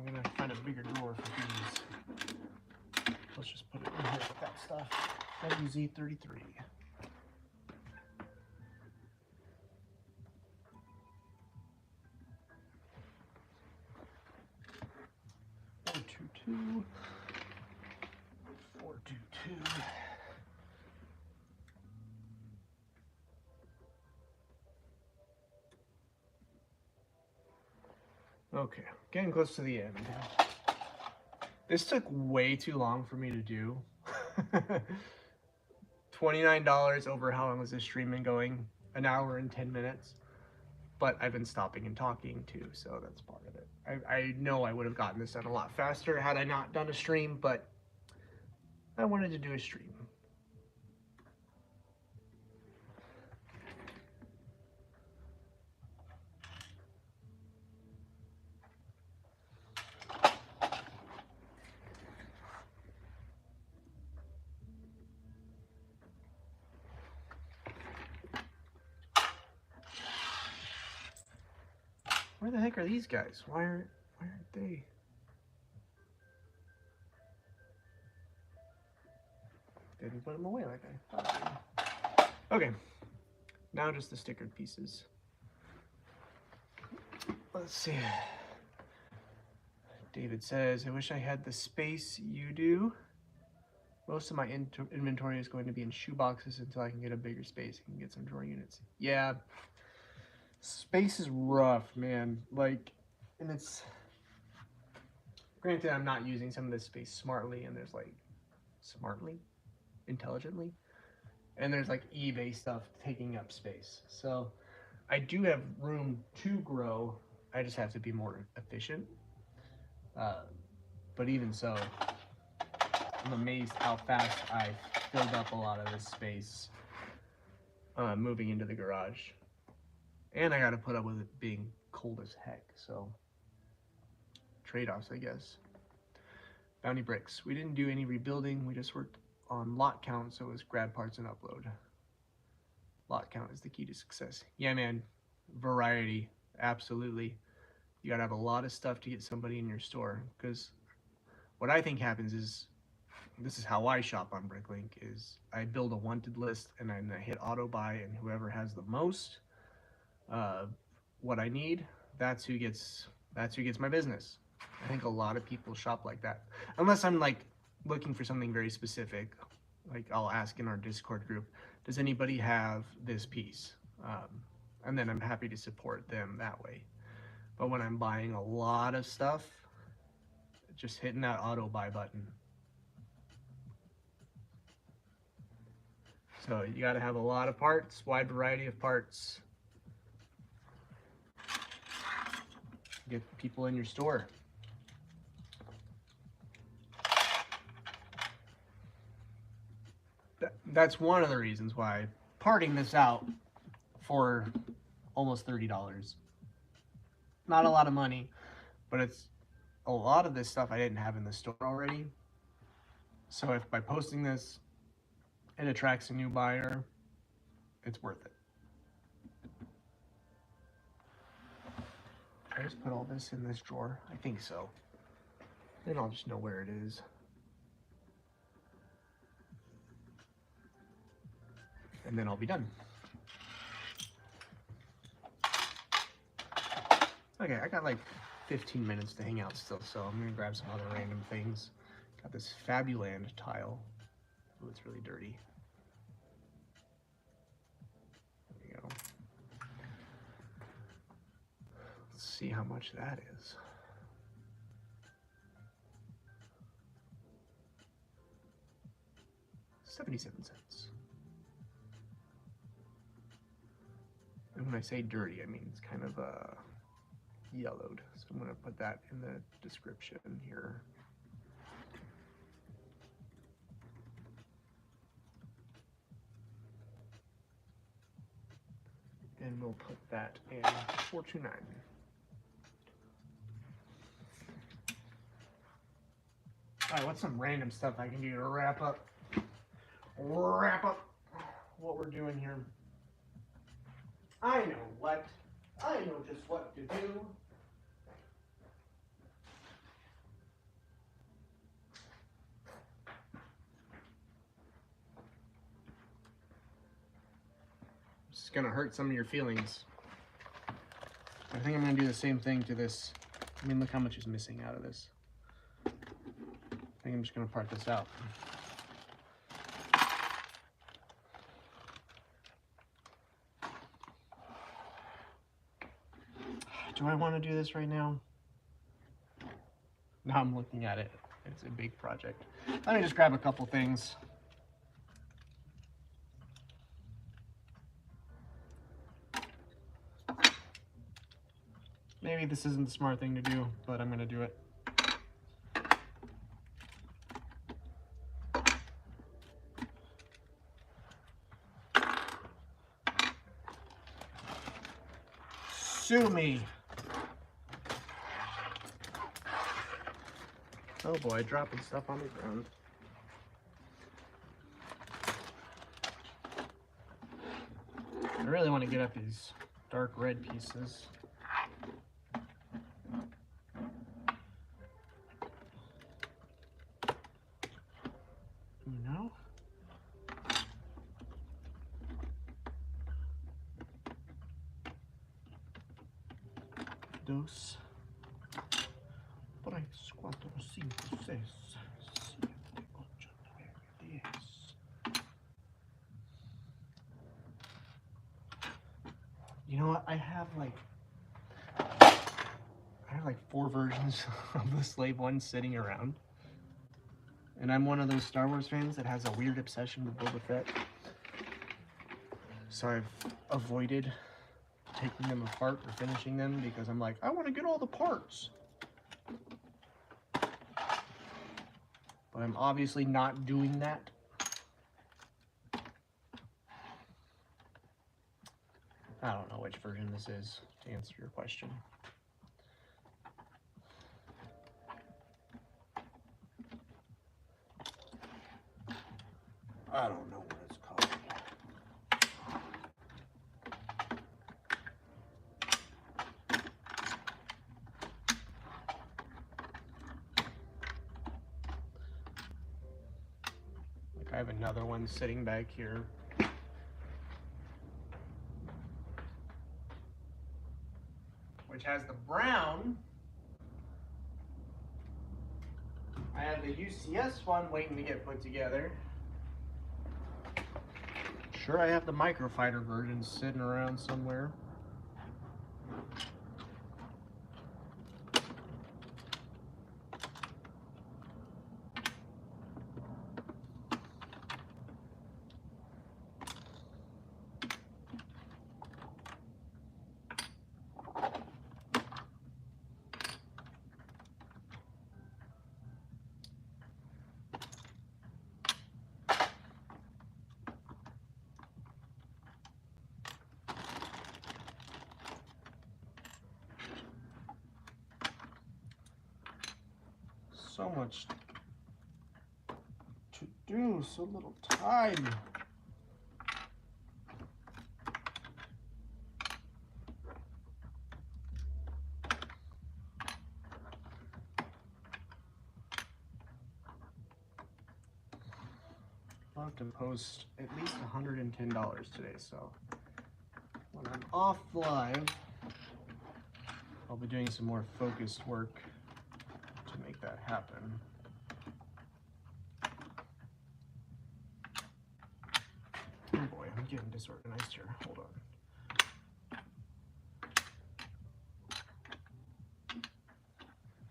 We're gonna find a bigger drawer for these. Let's just put it in here with that stuff. WZ33. Two. 422. Okay, getting close to the end. This took way too long for me to do. $29 over how long was this stream been going? An hour and 10 minutes. But I've been stopping and talking too, so that's part of it. I know I would have gotten this done a lot faster had I not done a stream, but I wanted to do a stream. Where the heck are these guys? Why aren't they? Didn't put them away like I thought. Okay, now just the stickered pieces. Let's see. David says, I wish I had the space you do. Most of my inventory is going to be in shoe boxes until I can get a bigger space and get some drawer units. Yeah, space is rough, man. Like, and it's, granted, I'm not using some of this space smartly, and there's like, intelligently, and there's like eBay stuff taking up space. So I do have room to grow. I just have to be more efficient. But even so, I'm amazed how fast I filled up a lot of this space moving into the garage. And I got to put up with it being cold as heck, so trade-offs, I guess. Bounty bricks. We didn't do any rebuilding. We just worked on lot count, so it was grab parts and upload. Lot count is the key to success. Yeah, man. Variety. Absolutely. You gotta have a lot of stuff to get somebody in your store, because what I think happens is, this is how I shop on Bricklink, is I build a wanted list and then I hit auto buy, and whoever has the most what I need, that's who gets my business. I think a lot of people shop like that, unless I'm like looking for something very specific, like I'll ask in our Discord group, does anybody have this piece? And then I'm happy to support them that way. But when I'm buying a lot of stuff, just hitting that auto buy button. So you got to have a lot of parts, wide variety of parts. Get people in your store. That's one of the reasons why parting this out for almost $30. Not a lot of money, but it's a lot of this stuff I didn't have in the store already. So if by posting this, it attracts a new buyer, it's worth it. I just put all this in this drawer. I think so. Then I'll just know where it is. And then I'll be done. Okay, I got like 15 minutes to hang out still, so I'm gonna grab some other random things. Got this Fabuland tile. Oh, it's really dirty. There we go. Let's see how much that is. $0.77. And when I say dirty, I mean it's kind of yellowed. So I'm going to put that in the description here. And we'll put that in 429. All right, what's some random stuff I can do to wrap up what we're doing here? I know just what to do. This is gonna hurt some of your feelings. I think I'm gonna do the same thing to this. I mean, look how much is missing out of this. I think I'm just gonna part this out. Do I want to do this right now? Now I'm looking at it. It's a big project. Let me just grab a couple things. Maybe this isn't the smart thing to do, but I'm going to do it. Sue me. Oh boy, dropping stuff on the ground. I really want to get at these dark red pieces. No. Dos. 3, 4, 5, 6, 7, 8, 9, 10. You know what? I have like 4 versions of the Slave One sitting around. And I'm one of those Star Wars fans that has a weird obsession with Boba Fett. So I've avoided taking them apart or finishing them because I'm like, I want to get all the parts. But I'm obviously not doing that. I don't know which version this is, to answer your question. I don't know what it's called. Like I have another one sitting back here. Which has the brown. I have the UCS one waiting to get put together. sure I have the microfiber version sitting around somewhere. So much to do, so little time. I'll have to post at least $110 today, so when I'm off live, I'll be doing some more focused work to make that happen. Oh boy, I'm getting disorganized here. Hold on.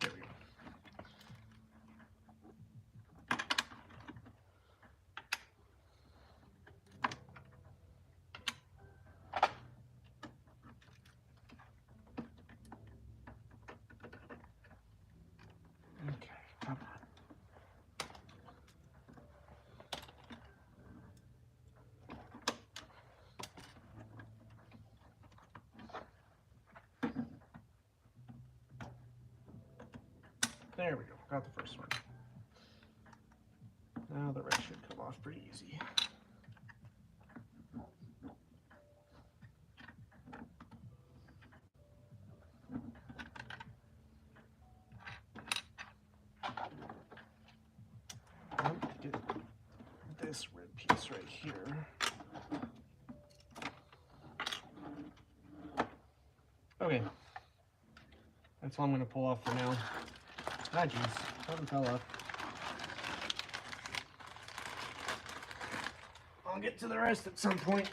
There we go. Okay, come on. There we go, got the first one. Now the rest should come off pretty easy. Get this red piece right here. Okay, that's all I'm going to pull off for now. Ah, jeez, something fell off. I'll get to the rest at some point.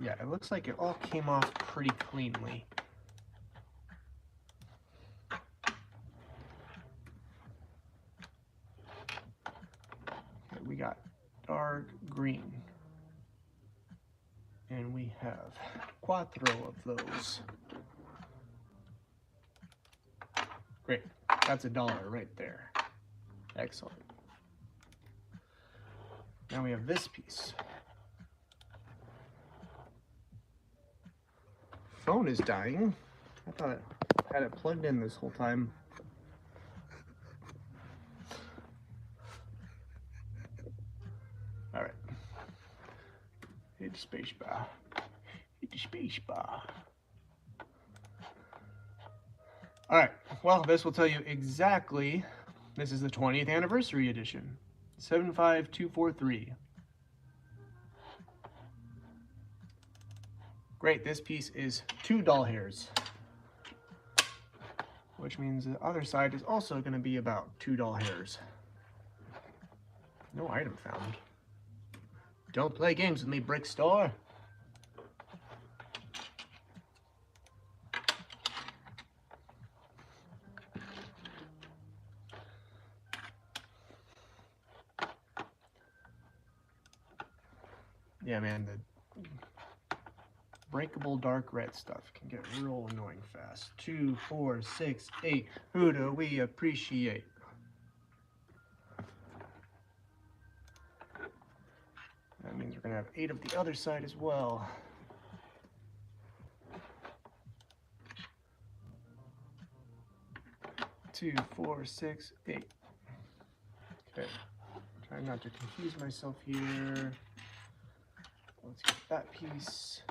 Yeah, it looks like it all came off pretty cleanly. Okay, we got dark green. And we have quattro of those. Great, that's $1 right there. Excellent. Now we have this piece. Phone is dying. I thought I had it plugged in this whole time. All right. Hit the space bar. Hit the space bar. All right. Well, this will tell you exactly. This is the 20th anniversary edition. 75243. Great, this piece is 2 doll hairs, which means the other side is also going to be about 2 doll hairs. No item found. Don't play games with me, Brick Store. Yeah, man, the breakable dark red stuff can get real annoying fast. 2, 4, 6, 8. Who do we appreciate? That means we're gonna have 8 of the other side as well. Two, 4, 6, 8. Okay, try not to confuse myself here. Let's get that piece.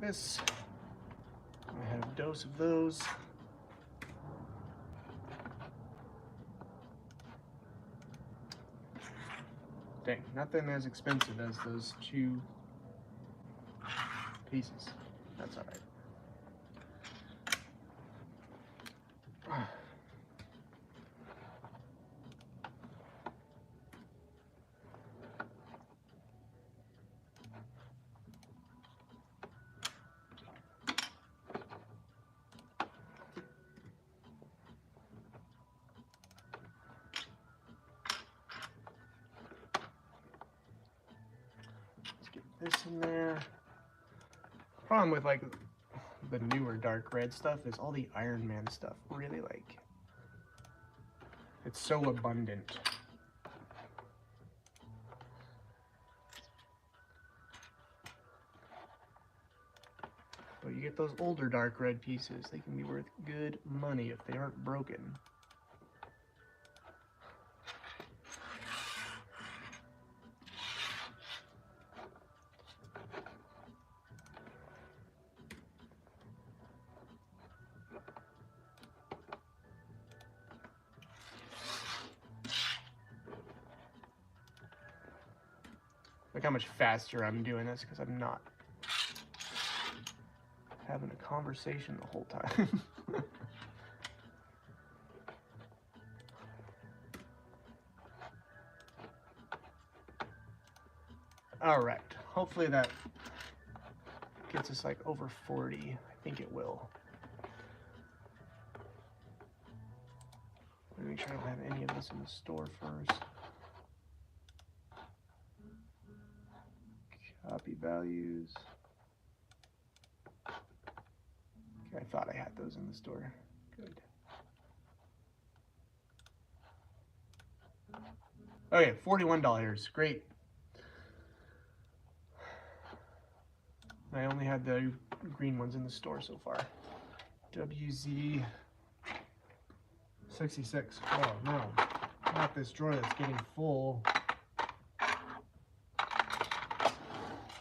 this. I have a dose of those. Dang, nothing as expensive as those 2 pieces. That's all right. Let's get this in there. Problem with like the newer dark red stuff is all the Iron Man stuff really like it's so abundant. But you get those older dark red pieces, they can be worth good money if they aren't broken. Look how much faster I'm doing this because I'm not having a conversation the whole time. All right, hopefully that gets us like over 40. I think it will. Let me make sure I don't have any of this in the store first. Copy values. Okay, I thought I had those in the store. Good. Okay, $41. Great. I only had the green ones in the store so far. WZ 66. Oh no, not this drawer that's getting full.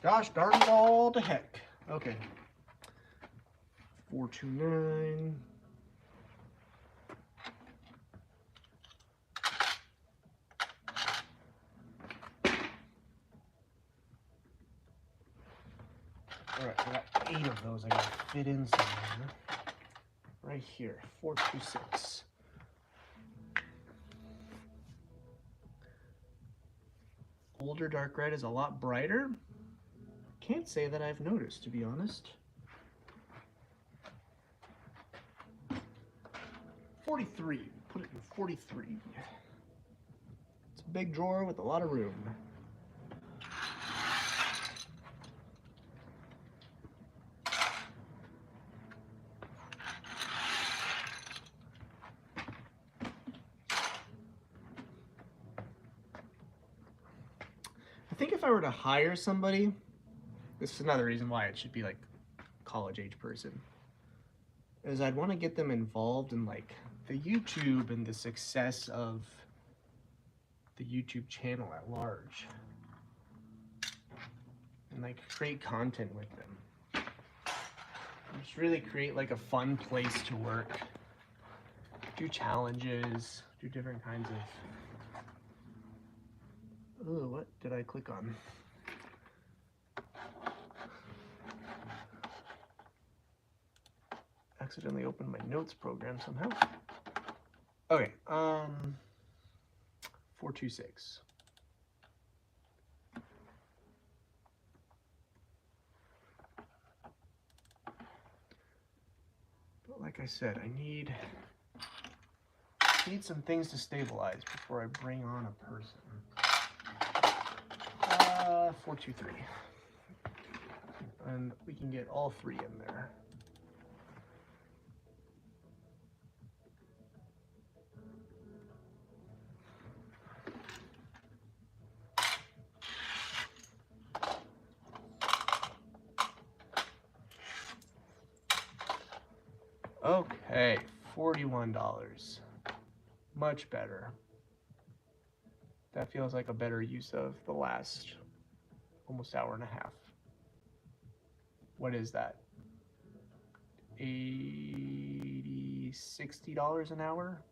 Gosh darn it all to heck. Okay. 429. All right, I got 8 of those. I gotta fit in somewhere. Right here, 426. Older dark red is a lot brighter. Can't say that I've noticed, to be honest. 43. Put it in 43. It's a big drawer with a lot of room. I think if I were to hire somebody, this is another reason why it should be like college age person, is I'd want to get them involved in like the YouTube and the success of the YouTube channel at large, and like create content with them. Just really create like a fun place to work, do challenges, do different kinds of, oh, what did I click on? Accidentally opened my notes program somehow. Okay, 426. But like I said, I need some things to stabilize before I bring on a person. 423. And we can get all 3 in there. Okay, $41. Much better. That feels like a better use of the last almost hour and a half. what is that? $60 an hour.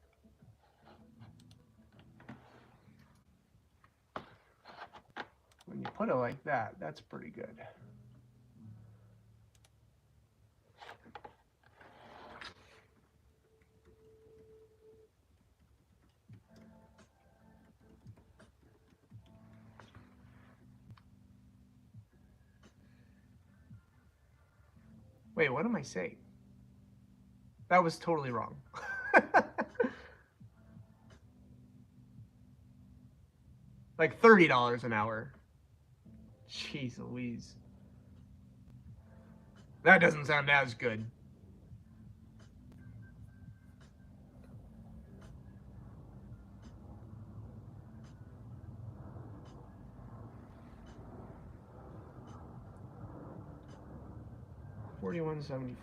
When you put it like that, that's pretty good. Wait, what am I saying? That was totally wrong. Like $30 an hour. Jeez Louise. That doesn't sound as good. $41.74.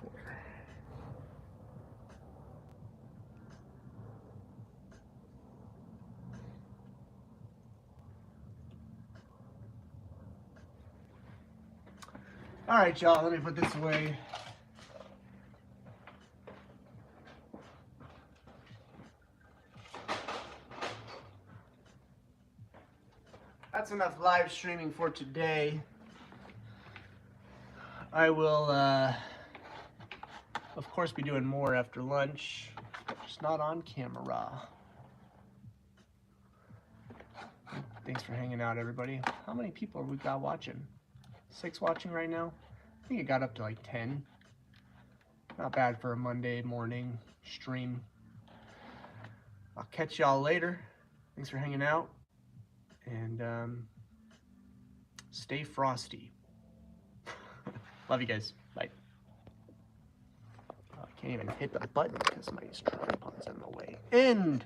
All right, y'all, let me put this away. That's enough live streaming for today. I will, of course, be doing more after lunch, just not on camera. Thanks for hanging out, everybody. How many people have we got watching? 6 watching right now? I think it got up to like 10. Not bad for a Monday morning stream. I'll catch y'all later. Thanks for hanging out. And stay frosty. Love you guys. Bye. Oh, I can't even hit the button because my tripod's in the way. End.